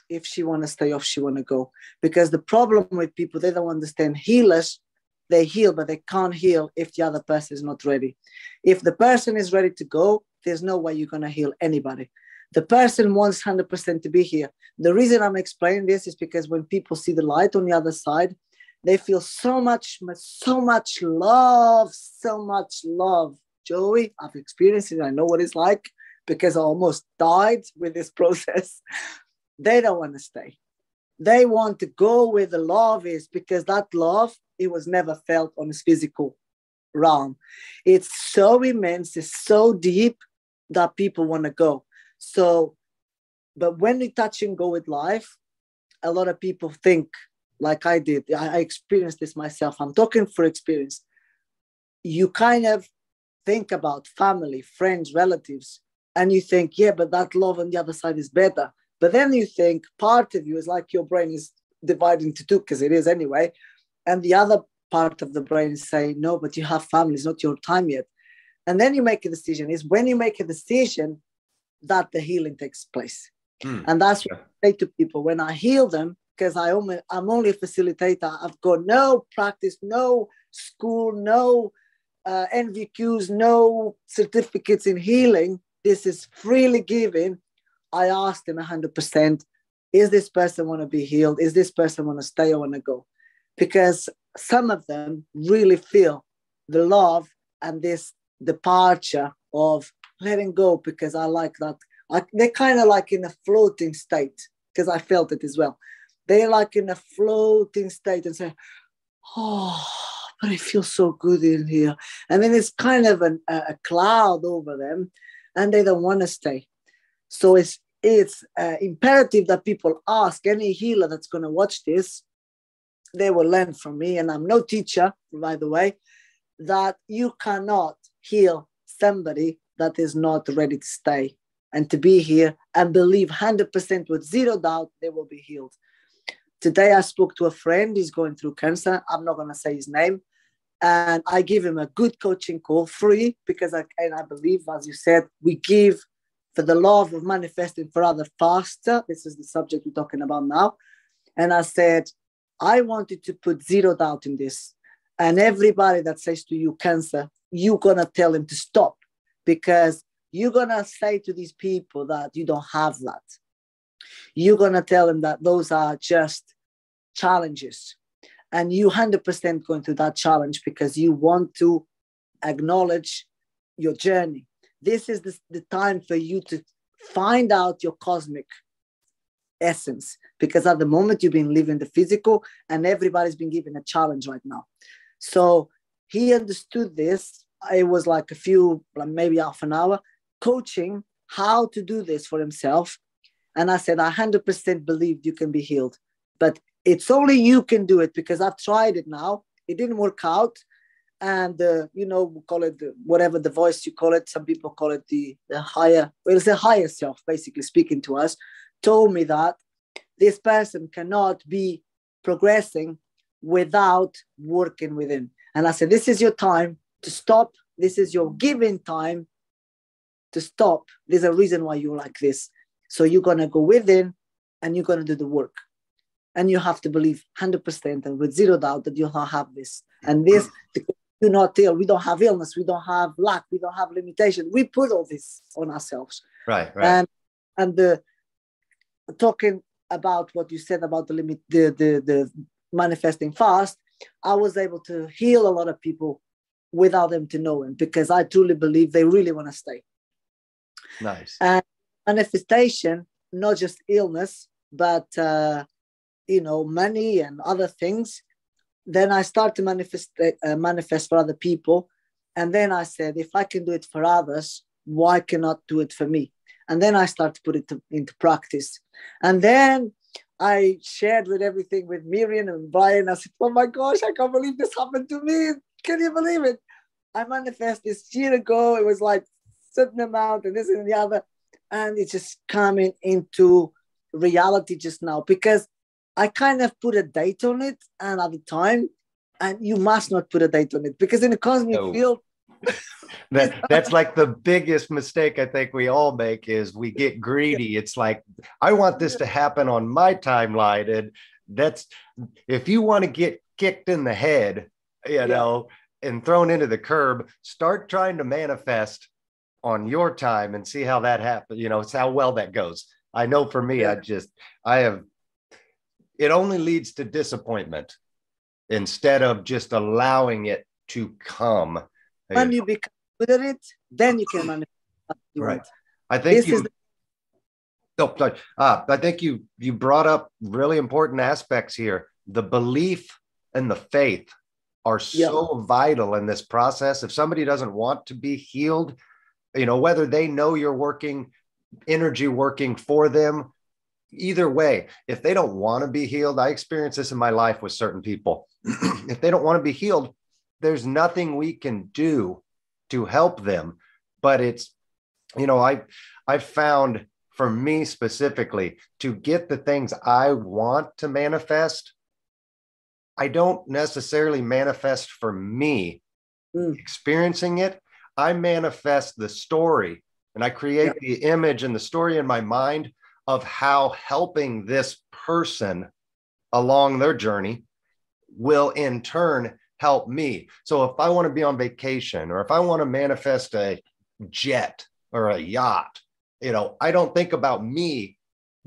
[SPEAKER 1] if she want to stay or if she want to go. Because the problem with people, they don't understand. Healers, they heal, but they can't heal if the other person is not ready. If the person is ready to go, there's no way you're going to heal anybody. The person wants 100% to be here. The reason I'm explaining this is because when people see the light on the other side, they feel so much love, Joey. I've experienced it. I know what it's like because I almost died with this process. They don't want to stay. They want to go where the love is, because that love, it was never felt on this physical realm. It's so immense, it's so deep that people want to go. So, but when we touch and go with life, a lot of people think, like I did, I experienced this myself. I'm talking for experience. You kind of think about family, friends, relatives, and you think, yeah, but that love on the other side is better. But then you think part of you is like your brain is divided into two, because it is anyway. And the other part of the brain is saying, no, but you have family, it's not your time yet. And then you make a decision. Is when you make a decision that the healing takes place. And that's what I say to people when I heal them, because I'm only a facilitator. I've got no practice, no school, no NVQs, no certificates in healing. This is freely given. I ask them 100%, is this person want to be healed? Is this person want to stay or want to go? Because some of them really feel the love and this departure of letting go, because I like that. They're kind of like in a floating state, because I felt it as well. They're like in a floating state and say, oh, but it feels so good in here. And then it's kind of a cloud over them and they don't want to stay. So it's imperative that people ask any healer that's going to watch this. They will learn from me, and I'm no teacher, by the way, that you cannot heal somebody that is not ready to stay and to be here and believe 100% with zero doubt they will be healed. Today I spoke to a friend, he's going through cancer. I'm not going to say his name. And I give him a good coaching call, free, because I believe, as you said, we give for the love of manifesting for others faster. This is the subject we're talking about now. And I said, I wanted to put zero doubt in this. And everybody that says to you cancer, you're going to tell him to stop, because you're going to say to these people that you don't have that. You're going to tell them that those are just challenges. And you 100% going through that challenge because you want to acknowledge your journey. This is the time for you to find out your cosmic essence, because at the moment you've been living the physical and everybody's been given a challenge right now. So he understood this. It was like maybe half an hour coaching how to do this for himself. And I said, I 100% believe you can be healed, but it's only you can do it, because I've tried it now. It didn't work out. And, we call it whatever the voice you call it. Some people call it the higher, well, it's the higher self, basically speaking to us, told me that this person cannot be progressing without working within. And I said, this is your time to stop. This is your giving time to stop. There's a reason why you're like this. So you're going to go within and you're going to do the work. And you have to believe 100% and with zero doubt that you'll have this. And this, you're not ill. We don't have illness. We don't have lack. We don't have limitation. We put all this on ourselves.
[SPEAKER 2] Right.
[SPEAKER 1] And talking about what you said about the manifesting fast, I was able to heal a lot of people without them to know it, because I truly believe they really want to stay.
[SPEAKER 2] Nice.
[SPEAKER 1] And manifestation, not just illness, but money and other things. Then I start to manifest for other people. And then I said, if I can do it for others, why cannot do it for me? And then I start to put it into practice. And then I shared everything with Miriam and Brian. I said, oh my gosh, I can't believe this happened to me. Can you believe it? I manifested this year ago. It was like certain amount and this and the other. And it's just coming into reality just now, because I kind of put a date on it and at the time, and you must not put a date on it, because in the cosmic field,
[SPEAKER 2] that's like the biggest mistake I think we all make, is we get greedy. It's like, I want this to happen on my timeline. And that's, if you want to get kicked in the head, and thrown into the curb, start trying to manifest on your time and see how that happens. It's how well that goes. I know for me, it only leads to disappointment instead of just allowing it to come.
[SPEAKER 1] When you become good at it, then you can manifest.
[SPEAKER 2] Right. I think I think you brought up really important aspects here. The belief and the faith are so vital in this process. If somebody doesn't want to be healed, whether they know you're working, energy working for them, either way, if they don't want to be healed, I experience this in my life with certain people. If they don't want to be healed, there's nothing we can do to help them. But it's, I've found for me specifically, to get the things I want to manifest, I don't necessarily manifest for me experiencing it. I manifest the story, and I create the image and the story in my mind of how helping this person along their journey will in turn help me. So if I want to be on vacation, or if I want to manifest a jet or a yacht, I don't think about me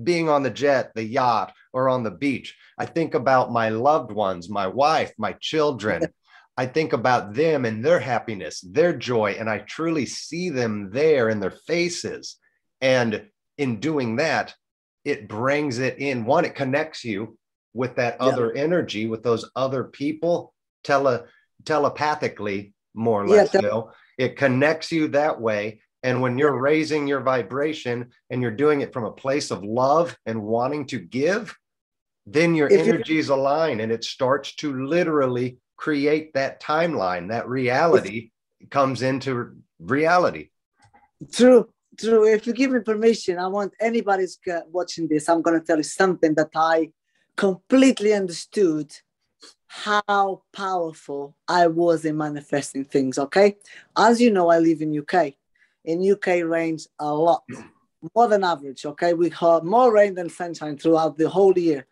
[SPEAKER 2] being on the jet, the yacht, or on the beach. I think about my loved ones, my wife, my children. I think about them and their happiness, their joy, and I truly see them there in their faces. And in doing that, it brings it in. One, it connects you with that other energy, with those other people, telepathically, more or less. It connects you that way. And when you're raising your vibration and you're doing it from a place of love and wanting to give, then your energies align, and it starts to literally create that timeline. That reality comes into reality.
[SPEAKER 1] True. If you give me permission, I want anybody who's watching this, I'm going to tell you something that I completely understood how powerful I was in manifesting things, okay? As you know, I live in UK. In UK, rains a lot, more than average, okay? We have more rain than sunshine throughout the whole year.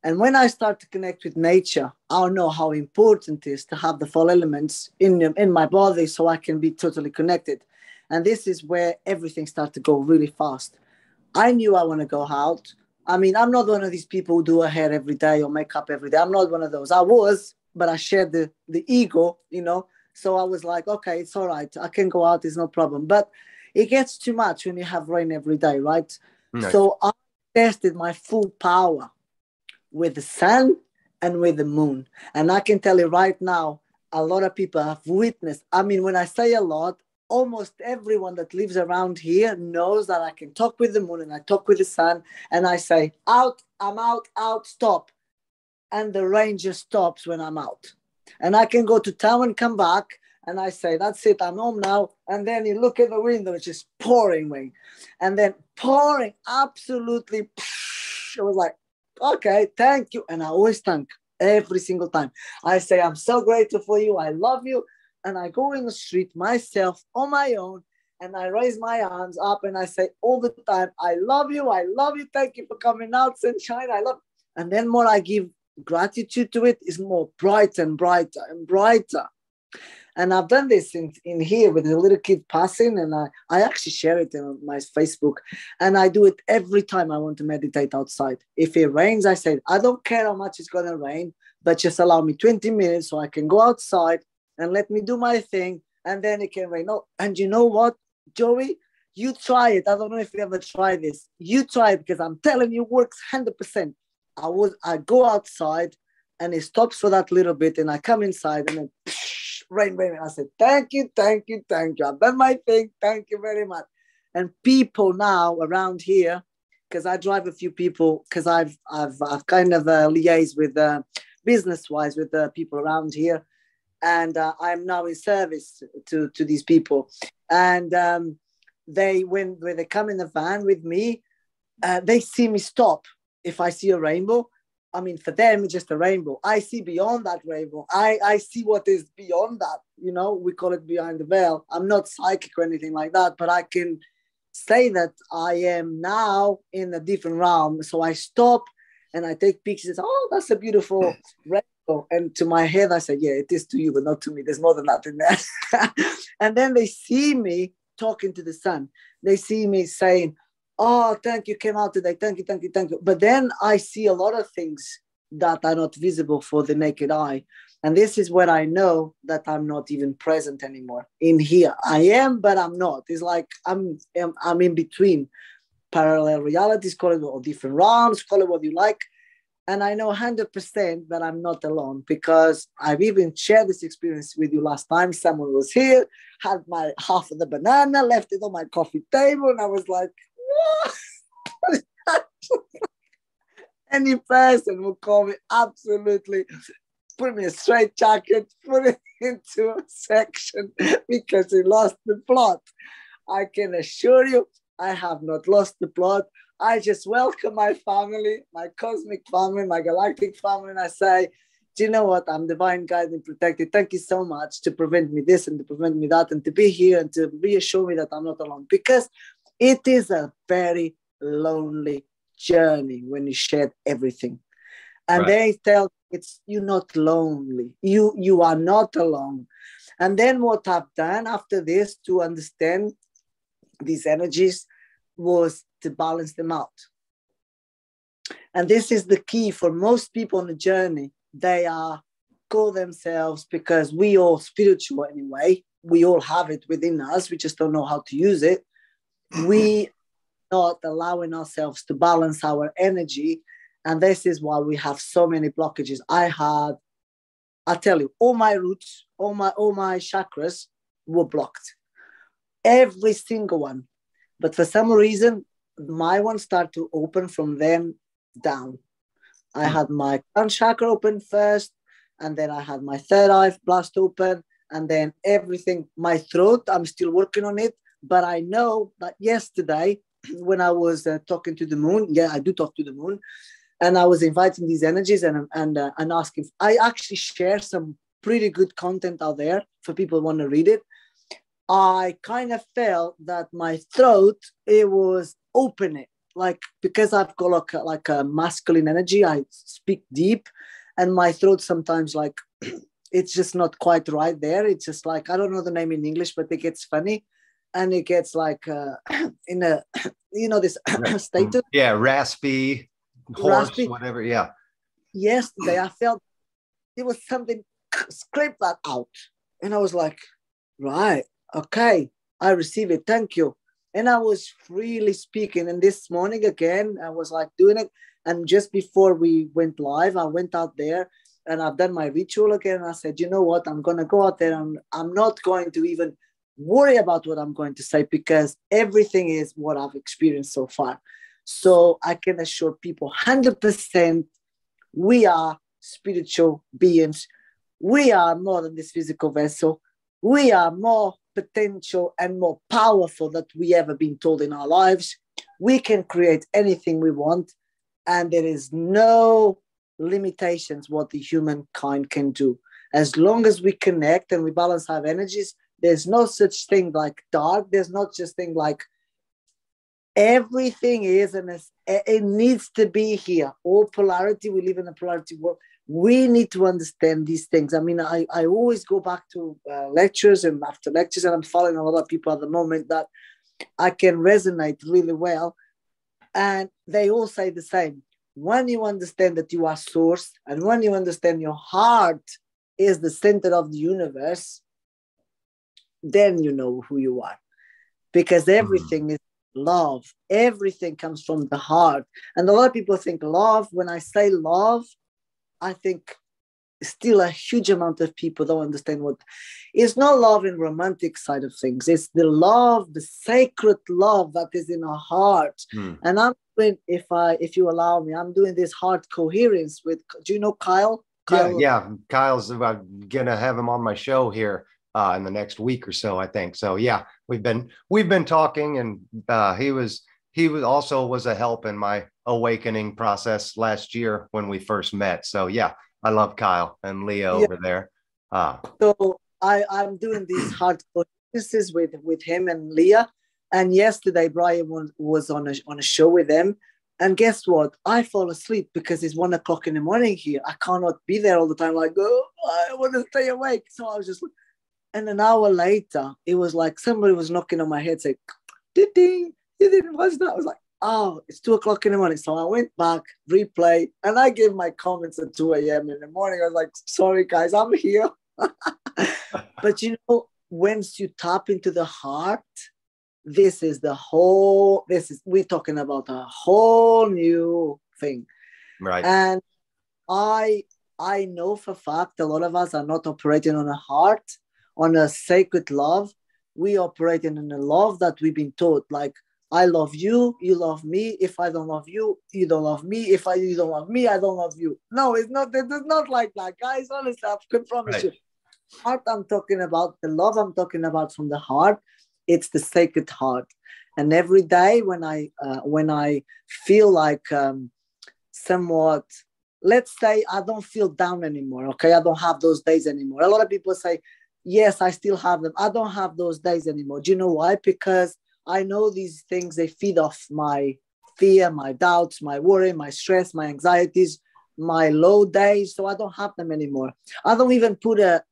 [SPEAKER 1] And when I start to connect with nature, I know how important it is to have the 4 elements in my body so I can be totally connected. And this is where everything starts to go really fast. I knew I want to go out. I mean, I'm not one of these people who do a hair every day or makeup every day. I'm not one of those. I was, but I shared the ego, So I was like, okay, it's all right. I can go out. It's no problem. But it gets too much when you have rain every day, right? Nice. So I tested my full power with the sun and with the moon. And I can tell you right now, a lot of people have witnessed. I mean, when I say a lot, almost everyone that lives around here knows that I can talk with the moon and I talk with the sun. And I say, out, I'm out, stop. And the rain just stops when I'm out. And I can go to town and come back, and I say, that's it, I'm home now. And then you look at the window, it's just pouring rain. And then pouring, absolutely. I was like, okay, thank you. And I always thank every single time. I say, I'm so grateful for you. I love you. And I go in the street myself on my own, and I raise my arms up and I say all the time, I love you. I love you. Thank you for coming out, sunshine. I love you. And then more I give gratitude to it, is more brighter and brighter and brighter. And I've done this in here with a little kid passing, and I actually share it on my Facebook, and I do it every time I want to meditate outside. If it rains, I say, I don't care how much it's going to rain, but just allow me 20 minutes so I can go outside and let me do my thing, and then it can rain. Oh, and you know what, Joey? You try it. I don't know if you ever try this. You try it, because I'm telling you, it works 100%. I go outside and it stops for that little bit, and I come inside and then rain. And I said, thank you. I've done my thing. Thank you very much. And people now around here, because I drive a few people, because I've kind of liaised with business-wise with the people around here, and I'm now in service to these people. And when they come in the van with me, they see me stop. If I see a rainbow, I mean, for them, it's just a rainbow. I see beyond that rainbow. I see what is beyond that. We call it behind the veil. I'm not psychic or anything like that, but I can say that I am now in a different realm. So I stop and I take pictures. Oh, that's a beautiful rainbow. And to my head, I say, yeah, it is to you, but not to me. There's more than that in there. And then they see me talking to the sun. They see me saying, oh, thank you, came out today. Thank you. But then I see a lot of things that are not visible for the naked eye. And this is where I know that I'm not even present anymore in here. I am, but I'm not. It's like I'm in between parallel realities, call it, or different realms, call it what you like. And I know 100% that I'm not alone, because I've even shared this experience with you last time. Someone was here, had my half of the banana, left it on my coffee table, and I was like, any person will call me absolutely, put me a straight jacket, put it into a section because he lost the plot. I can assure you, I have not lost the plot. I just welcome my family, my cosmic family, my galactic family, and I say, do you know what? I'm divine guided and protected. Thank you so much to prevent me this and to prevent me that and to be here and to reassure me that I'm not alone. Because it is a very lonely journey when you share everything. And they tell you're not lonely. You are not alone. And then what I've done after this to understand these energies was to balance them out. And this is the key for most people on the journey. They call themselves, because we all spiritual anyway. We all have it within us. We just don't know how to use it. We not allowing ourselves to balance our energy. And this is why we have so many blockages. I'll tell you, all my roots, all my chakras were blocked. Every single one. But for some reason, my one started to open from them down. I had my crown chakra open first, and then I had my third eye blast open, and then everything, my throat, I'm still working on it. But I know that yesterday, when I was talking to the moon, I do talk to the moon, and I was inviting these energies and asking. I actually share some pretty good content out there for people who want to read it. I kind of felt that my throat, it was opening, like, because I've got like a masculine energy, I speak deep, and my throat sometimes, like, it's just not quite right there. It's just like, I don't know the name in English, but it gets funny, and it gets like in a, this state of,
[SPEAKER 2] raspy, hoarse, whatever.
[SPEAKER 1] Yesterday I felt it was something, scrape that out, and I was like, right, okay, I receive it, thank you. And I was freely speaking. And this morning again, I was like doing it. And just before we went live, I went out there and I've done my ritual again. And I said, you know what? I'm going to go out there and I'm not going to even worry about what I'm going to say, because everything is what I've experienced so far. So I can assure people 100% we are spiritual beings. We are more than this physical vessel. We are more potential and more powerful than we ever been told in our lives. We can create anything we want, and there is no limitations what the humankind can do. As long as we connect and we balance our energies, there's no such thing like dark. There's not just thing like, everything is, and it needs to be here. All polarity, we live in a polarity world. We need to understand these things. I mean, I always go back to lectures and after lectures, and I'm following a lot of people at the moment that I can resonate really well. And they all say the same. When you understand that you are source, and when you understand your heart is the center of the universe, then you know who you are. Because everything is love. Everything comes from the heart. And a lot of people think love. When I say love, I think still a huge amount of people don't understand what it's not love in romantic side of things. It's the love, the sacred love that is in our heart. And I'm doing, if you allow me, I'm doing this heart coherence with, do you know Kyle?
[SPEAKER 2] Kyle's gonna have him on my show here in the next week or so, I think. So we've been talking, and he was a help in my awakening process last year when we first met. So I love Kyle and Leo over there.
[SPEAKER 1] So I'm doing these hard courses with him and Leah. And yesterday Brian was on a show with them. And guess what? I fall asleep because it's 1 o'clock in the morning here. I cannot be there all the time. Like, I want to stay awake. So I was just, and an hour later, it was like somebody was knocking on my head saying, ding, you didn't watch that? I was like, oh, it's 2 o'clock in the morning. So I went back, replay, and I gave my comments at 2 a.m. in the morning. I was like, sorry, guys, I'm here. But once you tap into the heart, we're talking about a whole new thing.
[SPEAKER 2] Right.
[SPEAKER 1] And I know for a fact a lot of us are not operating on a heart, on a sacred love. We operating in a love that we've been taught, like, I love you, you love me. If I don't love you, you don't love me. If you don't love me, I don't love you. No, it's not like that, guys. Honestly, I can promise you. Heart I'm talking about, the love I'm talking about from the heart, it's the sacred heart. And every day when I feel like somewhat, let's say I don't feel down anymore, okay, I don't have those days anymore. A lot of people say, yes, I still have them. I don't have those days anymore. Do you know why? Because I know these things, they feed off my fear, my doubts, my worry, my stress, my anxieties, my low days. So I don't have them anymore. I don't even put a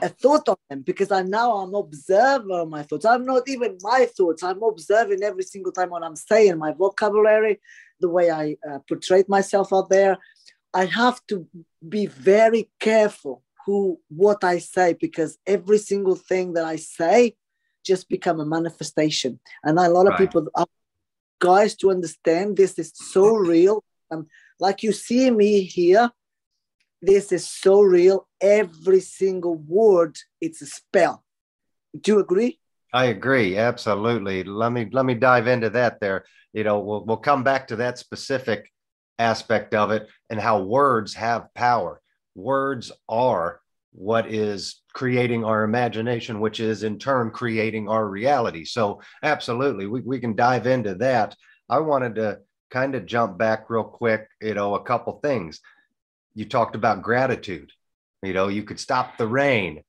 [SPEAKER 1] thought on them, because I'm observer of my thoughts. I'm not even my thoughts. I'm observing every single time what I'm saying, my vocabulary, the way I portray myself out there. I have to be very careful what I say, because every single thing that I say just become a manifestation. And a lot of people, guys, to understand this is so real. Like you see me here, this is so real. Every single word, it's a spell. Do you agree?
[SPEAKER 2] I agree. Absolutely. Let me dive into that there. We'll come back to that specific aspect of it and how words have power. Words are what is creating our imagination, which is in turn creating our reality. So absolutely, we can dive into that. I wanted to kind of jump back real quick, a couple things. You talked about gratitude. You could stop the rain.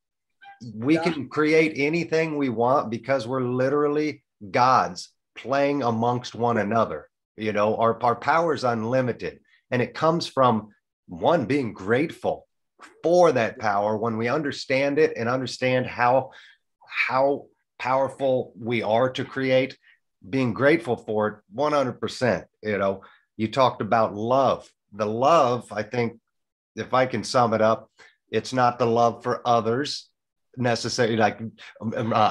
[SPEAKER 2] We can create anything we want because we're literally gods playing amongst one another. Our power is unlimited, and it comes from one, being grateful for that power. When we understand it and understand how powerful we are to create, being grateful for it 100%. You talked about love. The love, I think, if I can sum it up, it's not the love for others necessarily, like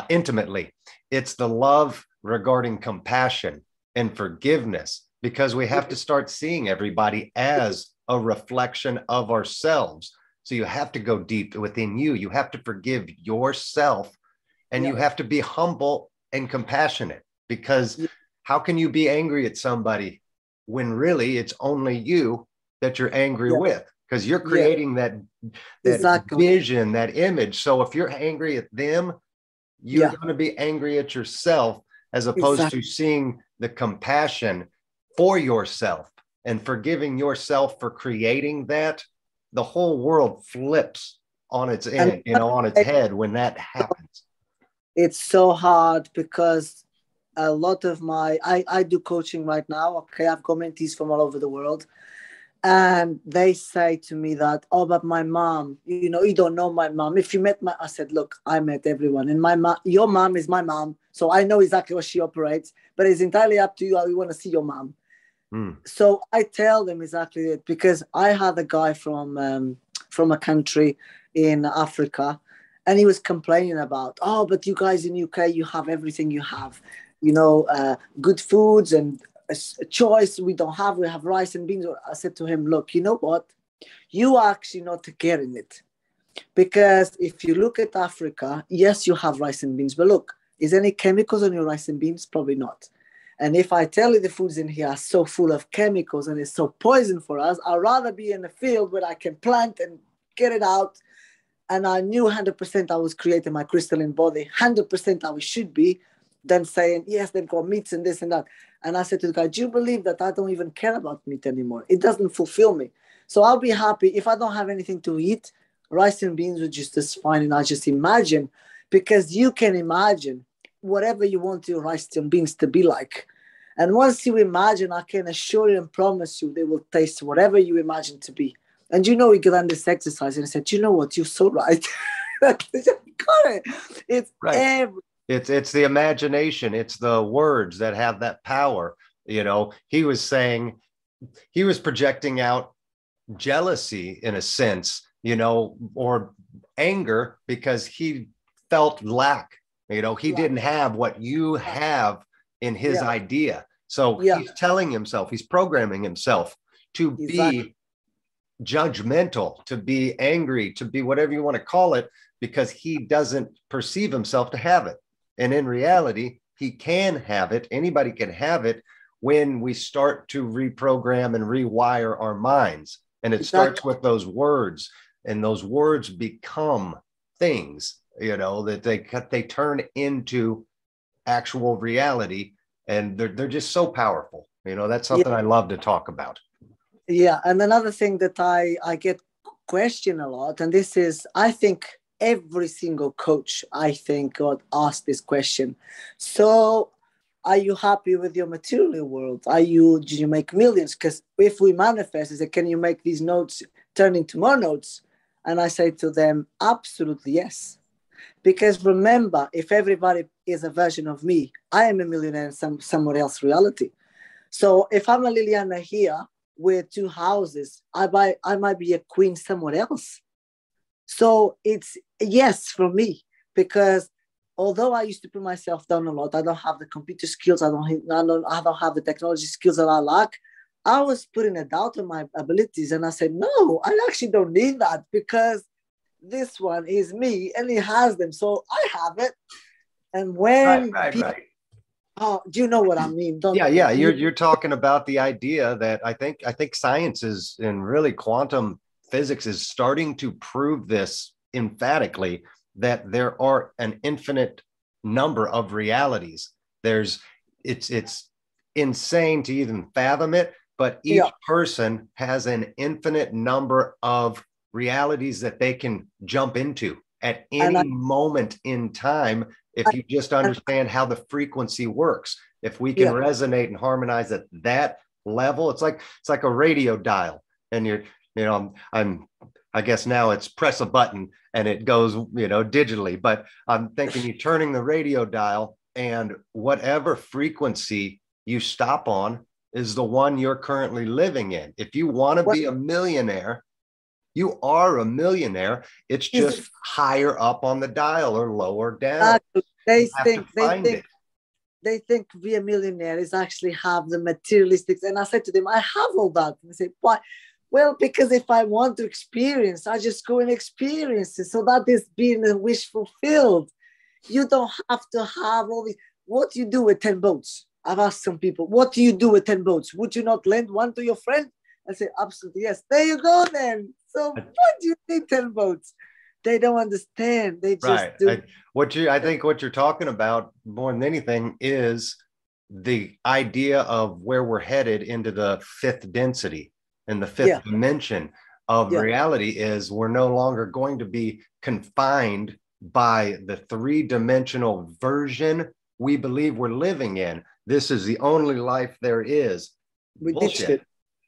[SPEAKER 2] intimately. It's the love regarding compassion and forgiveness, because we have to start seeing everybody as a reflection of ourselves. So you have to go deep within you. You have to forgive yourself, and you have to be humble and compassionate, because how can you be angry at somebody when really it's only you that you're angry with? Because you're creating that vision, that image. So if you're angry at them, you're going to be angry at yourself, as opposed to seeing the compassion for yourself and forgiving yourself for creating that. The whole world flips on its end, on its head when that happens.
[SPEAKER 1] It's so hard, because a lot of I do coaching right now. Okay, I've got mentees from all over the world. And they say to me that, oh, but my mom, you don't know my mom. If you met I said, look, I met everyone. And your mom is my mom. So I know exactly how she operates, but it's entirely up to you how you want to see your mom. So I tell them exactly that, because I had a guy from a country in Africa, and he was complaining about, oh, but you guys in UK, you have everything. You have, good foods and a choice. We don't have. We have rice and beans. I said to him, look, you know what? You are actually not getting it, because if you look at Africa, yes, you have rice and beans, but look, is there any chemicals on your rice and beans? Probably not. And if I tell you the foods in here are so full of chemicals and it's so poison for us, I'd rather be in a field where I can plant and get it out. And I knew 100% I was creating my crystalline body, 100% I should be, than saying, yes, they've got meats and this and that. And I said to the guy, do you believe that I don't even care about meat anymore? It doesn't fulfill me. So I'll be happy if I don't have anything to eat. Rice and beans are just as fine. And I just imagine, because you can imagine whatever you want your rice and beans to be like. And once you imagine, I can assure you and promise you, they will taste whatever you imagine to be. And we got on this exercise, and I said, you know what? You're so right. Got it. It's right.
[SPEAKER 2] It's the imagination. It's the words that have that power. He was saying, he was projecting out jealousy in a sense, or anger, because he felt lack. He didn't have what you have in his idea. So he's telling himself, he's programming himself to be judgmental, to be angry, to be whatever you want to call it, because he doesn't perceive himself to have it. And in reality, he can have it. Anybody can have it when we start to reprogram and rewire our minds. And it starts with those words, and those words become things, that they turn into actual reality. and they're just so powerful. You know, that's
[SPEAKER 1] Yeah.
[SPEAKER 2] something I love to talk about.
[SPEAKER 1] Yeah. And another thing that I get questioned a lot, and this is, I think every single coach, I think, got asked this question. So are you happy with your material world? Do you make millions? Because if we manifest, is it, can you make these notes turn into more notes? And I say to them, absolutely yes. Because remember, if everybody is a version of me, I am a millionaire in somewhere else reality. So if I'm a Liliana here with 2 houses, I might be a queen somewhere else. So it's yes for me, because although I used to put myself down a lot, I don't have the computer skills, I don't have the technology skills that I lack. I was putting a doubt on my abilities, and I said, no, I actually don't need that, because this one is me and he has them, so I have it. And when
[SPEAKER 2] Right.
[SPEAKER 1] oh, do you know what I mean? Don't
[SPEAKER 2] Yeah. You're talking about the idea that I think science is, and really quantum physics is starting to prove this emphatically, that there are an infinite number of realities. It's insane to even fathom it, but each person has an infinite number of realities that they can jump into at any moment in time, if you just understand how the frequency works. If we can resonate and harmonize at that level, it's like a radio dial, and I guess now it's press a button and it goes, digitally, but I'm thinking you're turning the radio dial, and whatever frequency you stop on is the one you're currently living in. If you want to be a millionaire, you are a millionaire. It's just higher up on the dial or lower down.
[SPEAKER 1] They think be a millionaire is actually have the materialistics. And I said to them, I have all that. And they say, why? Well, because if I want to experience, I just go and experience it. So that is being a wish fulfilled. You don't have to have all these. What do you do with 10 boats? I've asked some people, what do you do with 10 boats? Would you not lend one to your friend? I say, absolutely yes. There you go then. So what do you need 10 boats? They don't understand. They just do.
[SPEAKER 2] I think what you're talking about more than anything is the idea of where we're headed into the fifth density and the fifth dimension of reality. Is we're no longer going to be confined by the 3-dimensional version we believe we're living in. This is the only life there is.
[SPEAKER 1] We ditched it.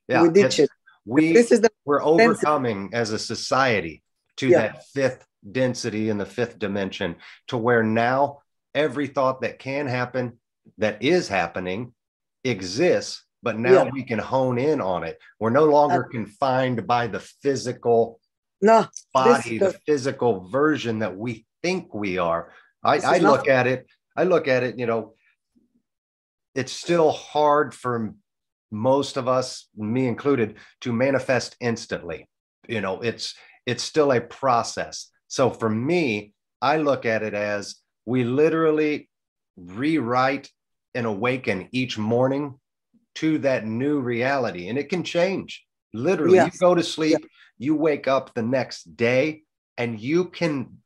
[SPEAKER 2] Yeah,
[SPEAKER 1] we ditched it.
[SPEAKER 2] We're overcoming as a society to that fifth density in the fifth dimension, to where now every thought that can happen, that is happening, exists, but now we can hone in on it. We're no longer confined by the physical body, the physical version that we think we are. I look at it, it's still hard for most of us, me included, to manifest instantly. It's still a process. So for me, I look at it as we literally rewrite and awaken each morning to that new reality. And it can change. Literally, you go to sleep, you wake up the next day, and you can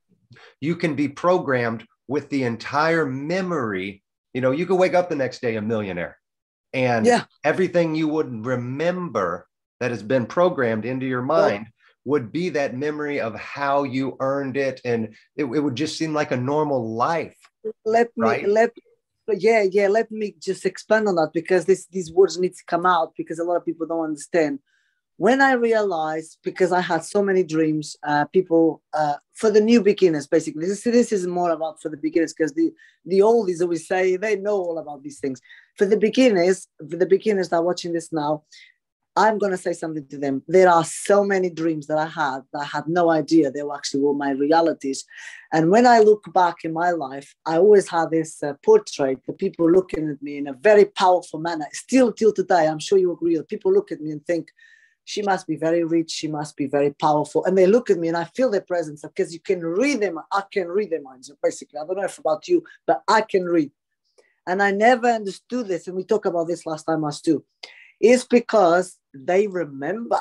[SPEAKER 2] be programmed with the entire memory. You can wake up the next day a millionaire, and everything you would remember that has been programmed into your mind would be that memory of how you earned it. And it would just seem like a normal life. Let
[SPEAKER 1] me just expand on that, because these words need to come out, because a lot of people don't understand. When I realized, because I had so many dreams, people, for the new beginners, basically, this is more about for the beginners, because the oldies always say they know all about these things. For the beginners that are watching this now, I'm going to say something to them. There are so many dreams that I had no idea they were actually all my realities. And when I look back in my life, I always had this portrait, the people looking at me in a very powerful manner. Still till today, I'm sure you agree, people look at me and think, she must be very rich, she must be very powerful. And they look at me and I feel their presence, because you can read them. I can read their minds, basically. I don't know if about you, but I can read. And I never understood this. And we talked about this last time, us too. It's because they remember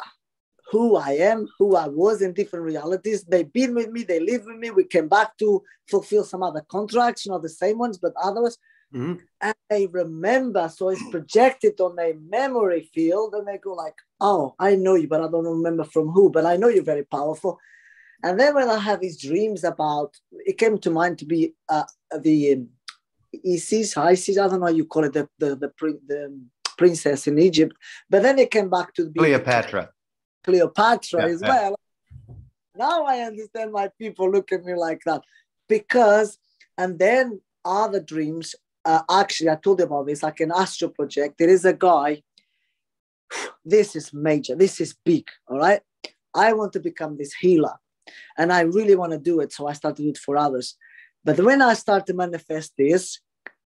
[SPEAKER 1] who I am, who I was in different realities. They've been with me, they live with me. We came back to fulfill some other contracts, not the same ones, but others.
[SPEAKER 2] Mm-hmm.
[SPEAKER 1] And they remember, so it's projected on their memory field, and they go like, oh, I know you, but I don't remember from who, but I know you're very powerful. And then when I have these dreams about, it came to mind to be the Isis, Isis, I don't know how you call it, the princess in Egypt, but then it came back to be Cleopatra as well. Now I understand why people look at me like that, because, and then other dreams, actually, I told you about this, like an astro project. There is a guy, this is major, this is big, all right? I want to become this healer, and I really want to do it, so I started to do it for others. But when I started to manifest this,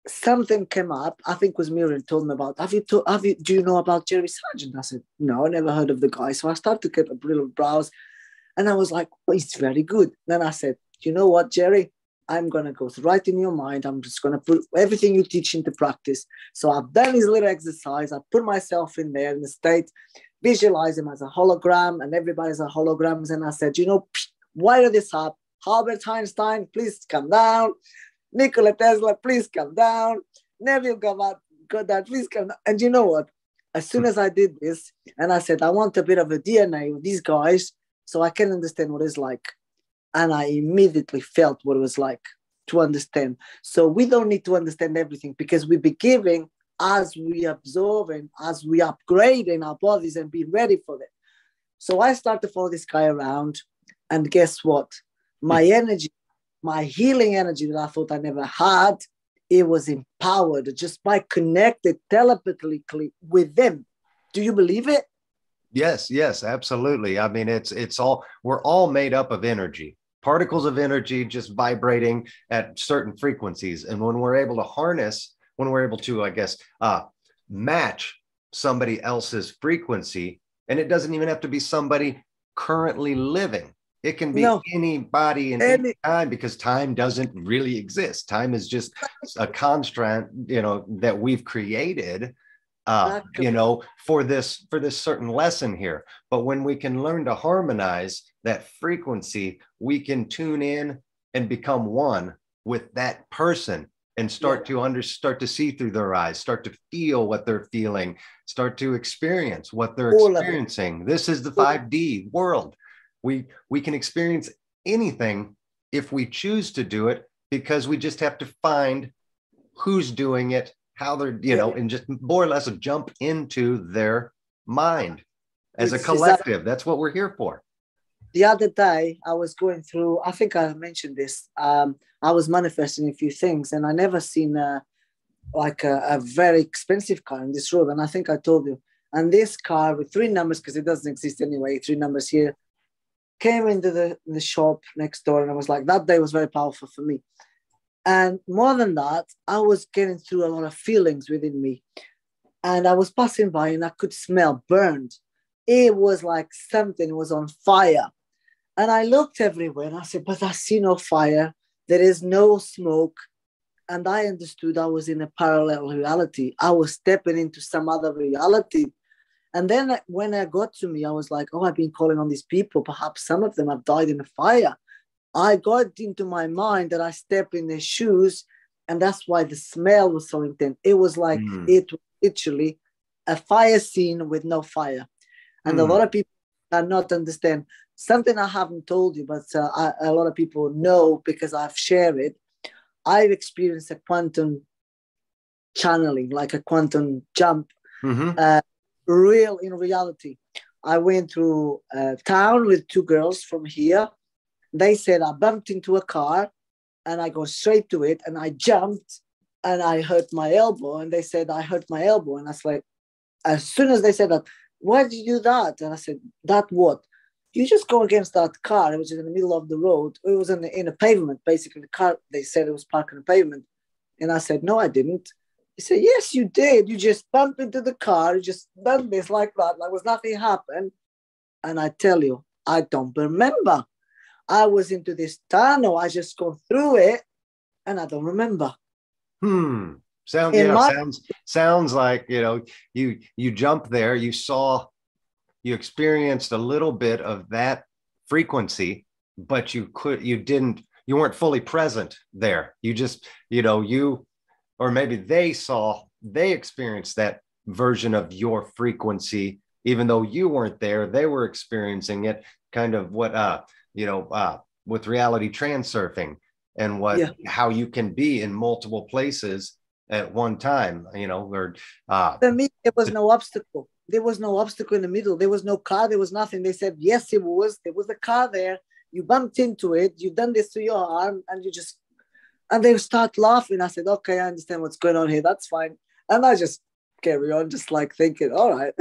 [SPEAKER 1] something came up. I think it was Muriel told me about, do you know about Jerry Sargent? I said, no, I never heard of the guy. So I started to get a little browse, and I was like, well, he's very good. Then I said, you know what, Jerry? I'm going to go right in your mind. I'm just going to put everything you teach into practice. So I've done this little exercise. I put myself in there in the state, visualize him as a hologram, and everybody's a holograms. And I said, you know, wire this up. Albert Einstein, please come down. Nikola Tesla, please come down. Neville Goddard, please come down. And you know what? As soon as I did this, and I said, I want a bit of a DNA of these guys so I can understand what it's like. And I immediately felt what it was like to understand. So we don't need to understand everything, because we be giving as we absorbing, as we upgrading our bodies and be ready for it. So I started to follow this guy around, and guess what? My energy, my healing energy that I thought I never had, it was empowered just by connected telepathically with them. Do you believe it?
[SPEAKER 2] Yes, absolutely. I mean, we're all made up of energy, particles of energy just vibrating at certain frequencies. And when we're able to, I guess, match somebody else's frequency, and it doesn't even have to be somebody currently living. It can be anybody in any time, because time doesn't really exist. Time is just a construct, that we've created, for this certain lesson here. But when we can learn to harmonize that frequency, we can tune in and become one with that person and start to see through their eyes, start to feel what they're feeling, start to experience what they're experiencing. This is the 5D world. We can experience anything if we choose to do it, because we just have to find who's doing it, how they're, and just more or less jump into their mind as a collective. That's what we're here for.
[SPEAKER 1] The other day, I was going through, I think I mentioned this, I was manifesting a few things, and I never seen a very expensive car in this road. And I think I told you, and this car with 3 numbers, because it doesn't exist anyway, 3 numbers here, came into the shop next door. And I was like, that day was very powerful for me. And more than that, I was getting through a lot of feelings within me. And I was passing by, and I could smell burned. It was like something was on fire. And I looked everywhere, and I said, but I see no fire. There is no smoke. And I understood I was in a parallel reality. I was stepping into some other reality. And then when it got to me, I was like, oh, I've been calling on these people. Perhaps some of them have died in a fire. I got into my mind that I stepped in their shoes, and that's why the smell was so intense. It was like it was literally a fire scene with no fire. And a lot of people cannot understand something I haven't told you, but a lot of people know because I've shared it. I've experienced a quantum channeling, like a quantum jump. Real in reality. I went through a town with 2 girls from here. They said I bumped into a car, and I go straight to it, and I jumped, and I hurt my elbow. And they said I hurt my elbow, and I was like, as soon as they said that, why did you do that? And I said, that what? You just go against that car. It was in the middle of the road. It was in a pavement, basically. The car, they said it was parked on a pavement. And I said, no, I didn't. He said, yes, you did. You just bumped into the car. You just done this like that. Like was nothing happened. And I tell you, I don't remember. I was into this tunnel. I just go through it, and I don't remember.
[SPEAKER 2] Sounds like, you jumped there. You experienced a little bit of that frequency, but you weren't fully present there. You just, or maybe they experienced that version of your frequency, even though you weren't there, they were experiencing it. Kind of what, with reality transurfing and how you can be in multiple places at one time, or
[SPEAKER 1] for me, there was no obstacle. There was no obstacle in the middle. There was no car. There was nothing. They said, yes, it was. There was a car there. You bumped into it. You done this to your arm, and they start laughing. I said, okay, I understand what's going on here. That's fine. And I just carry on, just like thinking, all right.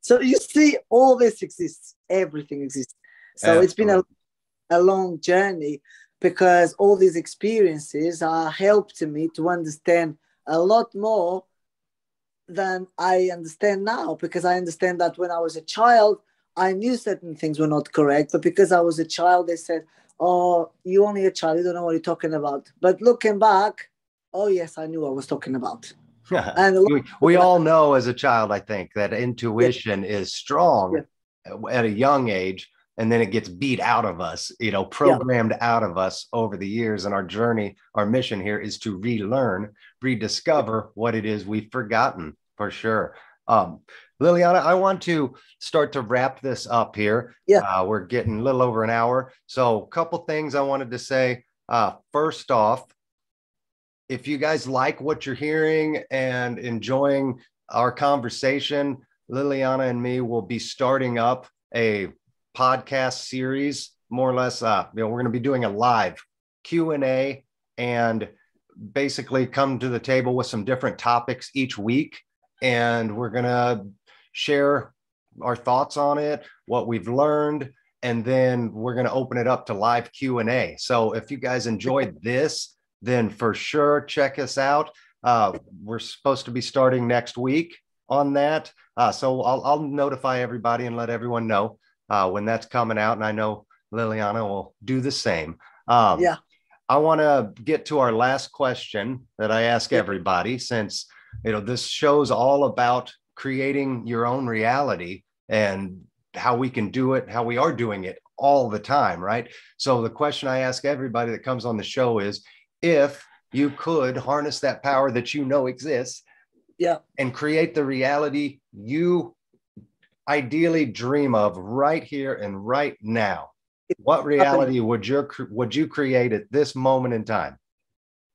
[SPEAKER 1] So you see, all this exists. Everything exists. So It's been a long journey, because all these experiences are helping me to understand a lot more than I understand now, because I understand that when I was a child, I knew certain things were not correct, but because I was a child, they said, oh, you're only a child, you don't know what you're talking about. But looking back, oh yes, I knew what I was talking about.
[SPEAKER 2] And we all know as a child, I think, that intuition is strong at a young age, and then it gets beat out of us, programmed out of us over the years. And our journey, our mission here is to relearn, rediscover what it is we've forgotten, for sure. Liliana, I want to start to wrap this up here. We're getting a little over an hour. So a couple things I wanted to say. First off, if you guys like what you're hearing and enjoying our conversation, Liliana and me will be starting up a podcast series, more or less. We're going to be doing a live Q&A and basically come to the table with some different topics each week. And we're going to share our thoughts on it, what we've learned, and then we're going to open it up to live Q&A. So if you guys enjoyed this, then for sure, check us out. We're supposed to be starting next week on that. So I'll notify everybody and let everyone know when that's coming out. And I know Liliana will do the same. I want to get to our last question that I ask everybody, since, this show's all about creating your own reality and how we can do it, how we are doing it all the time, right? So the question I ask everybody that comes on the show is, if you could harness that power that exists and create the reality you ideally dream of right here and right now, what reality would you create at this moment in time?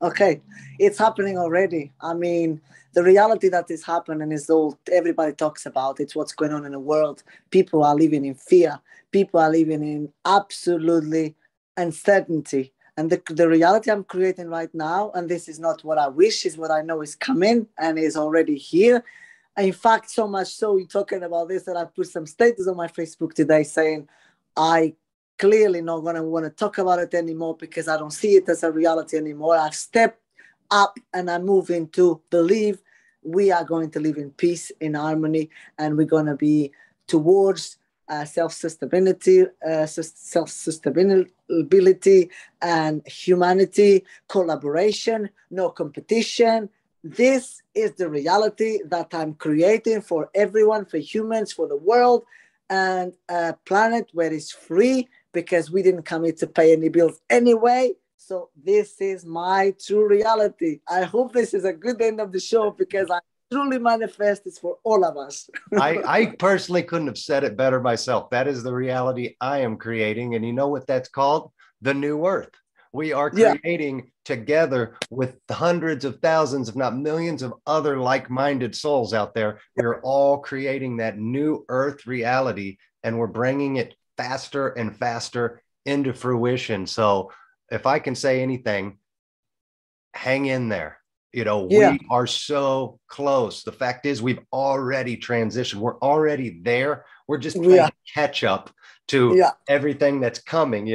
[SPEAKER 1] Okay, it's happening already. I mean, the reality that is happening is all everybody talks about. It's what's going on in the world. People are living in fear. People are living in absolutely uncertainty. And the reality I'm creating right now, and this is not what I wish, is what I know is coming and is already here. In fact, so much so, you're talking about this, that I put some status on my Facebook today saying, I clearly not going to want to talk about it anymore, because I don't see it as a reality anymore. I've stepped up and I'm moving to believe we are going to live in peace, in harmony, and we're going to be towards self-sustainability and humanity, collaboration, no competition. This is the reality that I'm creating for everyone, for humans, for the world, and a planet where it's free, because we didn't come here to pay any bills anyway. So this is my true reality. I hope this is a good end of the show, because I truly manifest this for all of us.
[SPEAKER 2] I personally couldn't have said it better myself. That is the reality I am creating. And you know what that's called? The new earth. We are creating together with hundreds of thousands, if not millions of other like-minded souls out there. We're all creating that new earth reality, and we're bringing it faster and faster into fruition. So if I can say anything, hang in there. We are so close. The fact is, we've already transitioned. We're already there. We're just playing catch up to everything that's coming.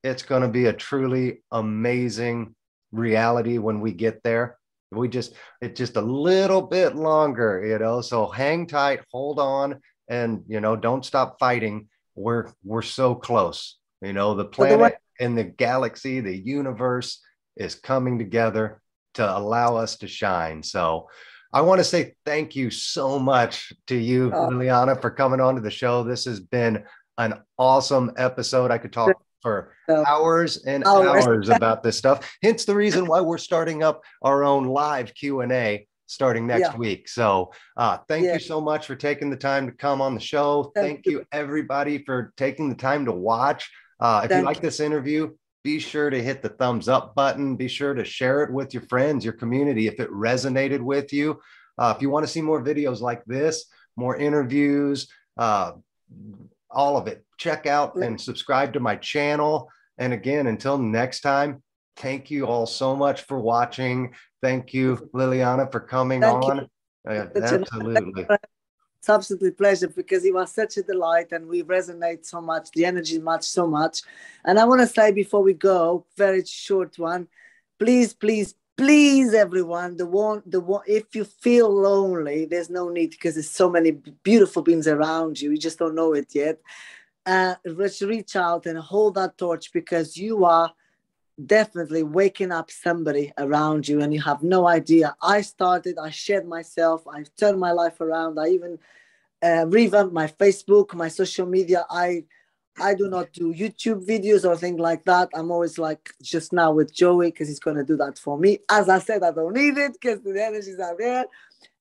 [SPEAKER 2] It's going to be a truly amazing reality when we get there. It's just a little bit longer, so hang tight, hold on, and, don't stop fighting. We're so close. The planet and the galaxy, the universe is coming together to allow us to shine. So I want to say thank you so much to you, Liliana, for coming on to the show. This has been an awesome episode. I could talk for
[SPEAKER 1] So,
[SPEAKER 2] hours and
[SPEAKER 1] hours.
[SPEAKER 2] hours about this stuff. Hence the reason why we're starting up our own live Q&A starting next
[SPEAKER 1] Yeah.
[SPEAKER 2] week. So thank
[SPEAKER 1] Yeah.
[SPEAKER 2] you so much for taking the time to come on the show. Thank you everybody for taking the time to watch. If you like this interview, be sure to hit the thumbs up button. Be sure to share it with your friends, your community, if it resonated with you. If you want to see more videos like this, more interviews, all of it, check out and subscribe to my channel. And again, until next time, thank you all so much for watching. Thank you, Liliana, for coming on. Absolutely.
[SPEAKER 1] It's absolutely pleasure, because it was such a delight and we resonate so much. The energy match so much. And I want to say before we go, very short one, please, please, please, everyone, the one, if you feel lonely, there's no need, because there's so many beautiful beings around you. You just don't know it yet. Reach out and hold that torch, because you are definitely waking up somebody around you and you have no idea. I shared myself, I turned my life around. I even revamped my Facebook, my social media. I do not do YouTube videos or things like that. I'm always like just now with Joey, because he's going to do that for me. As I said, I don't need it because the energies are there.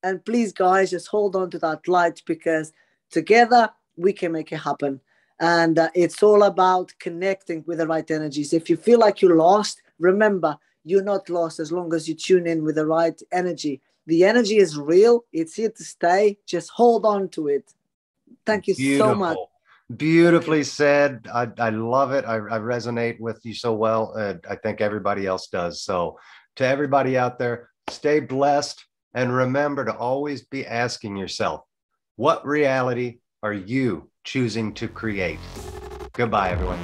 [SPEAKER 1] And please, guys, just hold on to that light, because together we can make it happen. And it's all about connecting with the right energies. If you feel like you're lost, remember, you're not lost as long as you tune in with the right energy. The energy is real. It's here to stay. Just hold on to it. Thank you so much.
[SPEAKER 2] Beautifully said. I love it. I resonate with you so well. I think everybody else does. So to everybody out there, stay blessed. And remember to always be asking yourself, what reality are you choosing to create? Goodbye, everyone.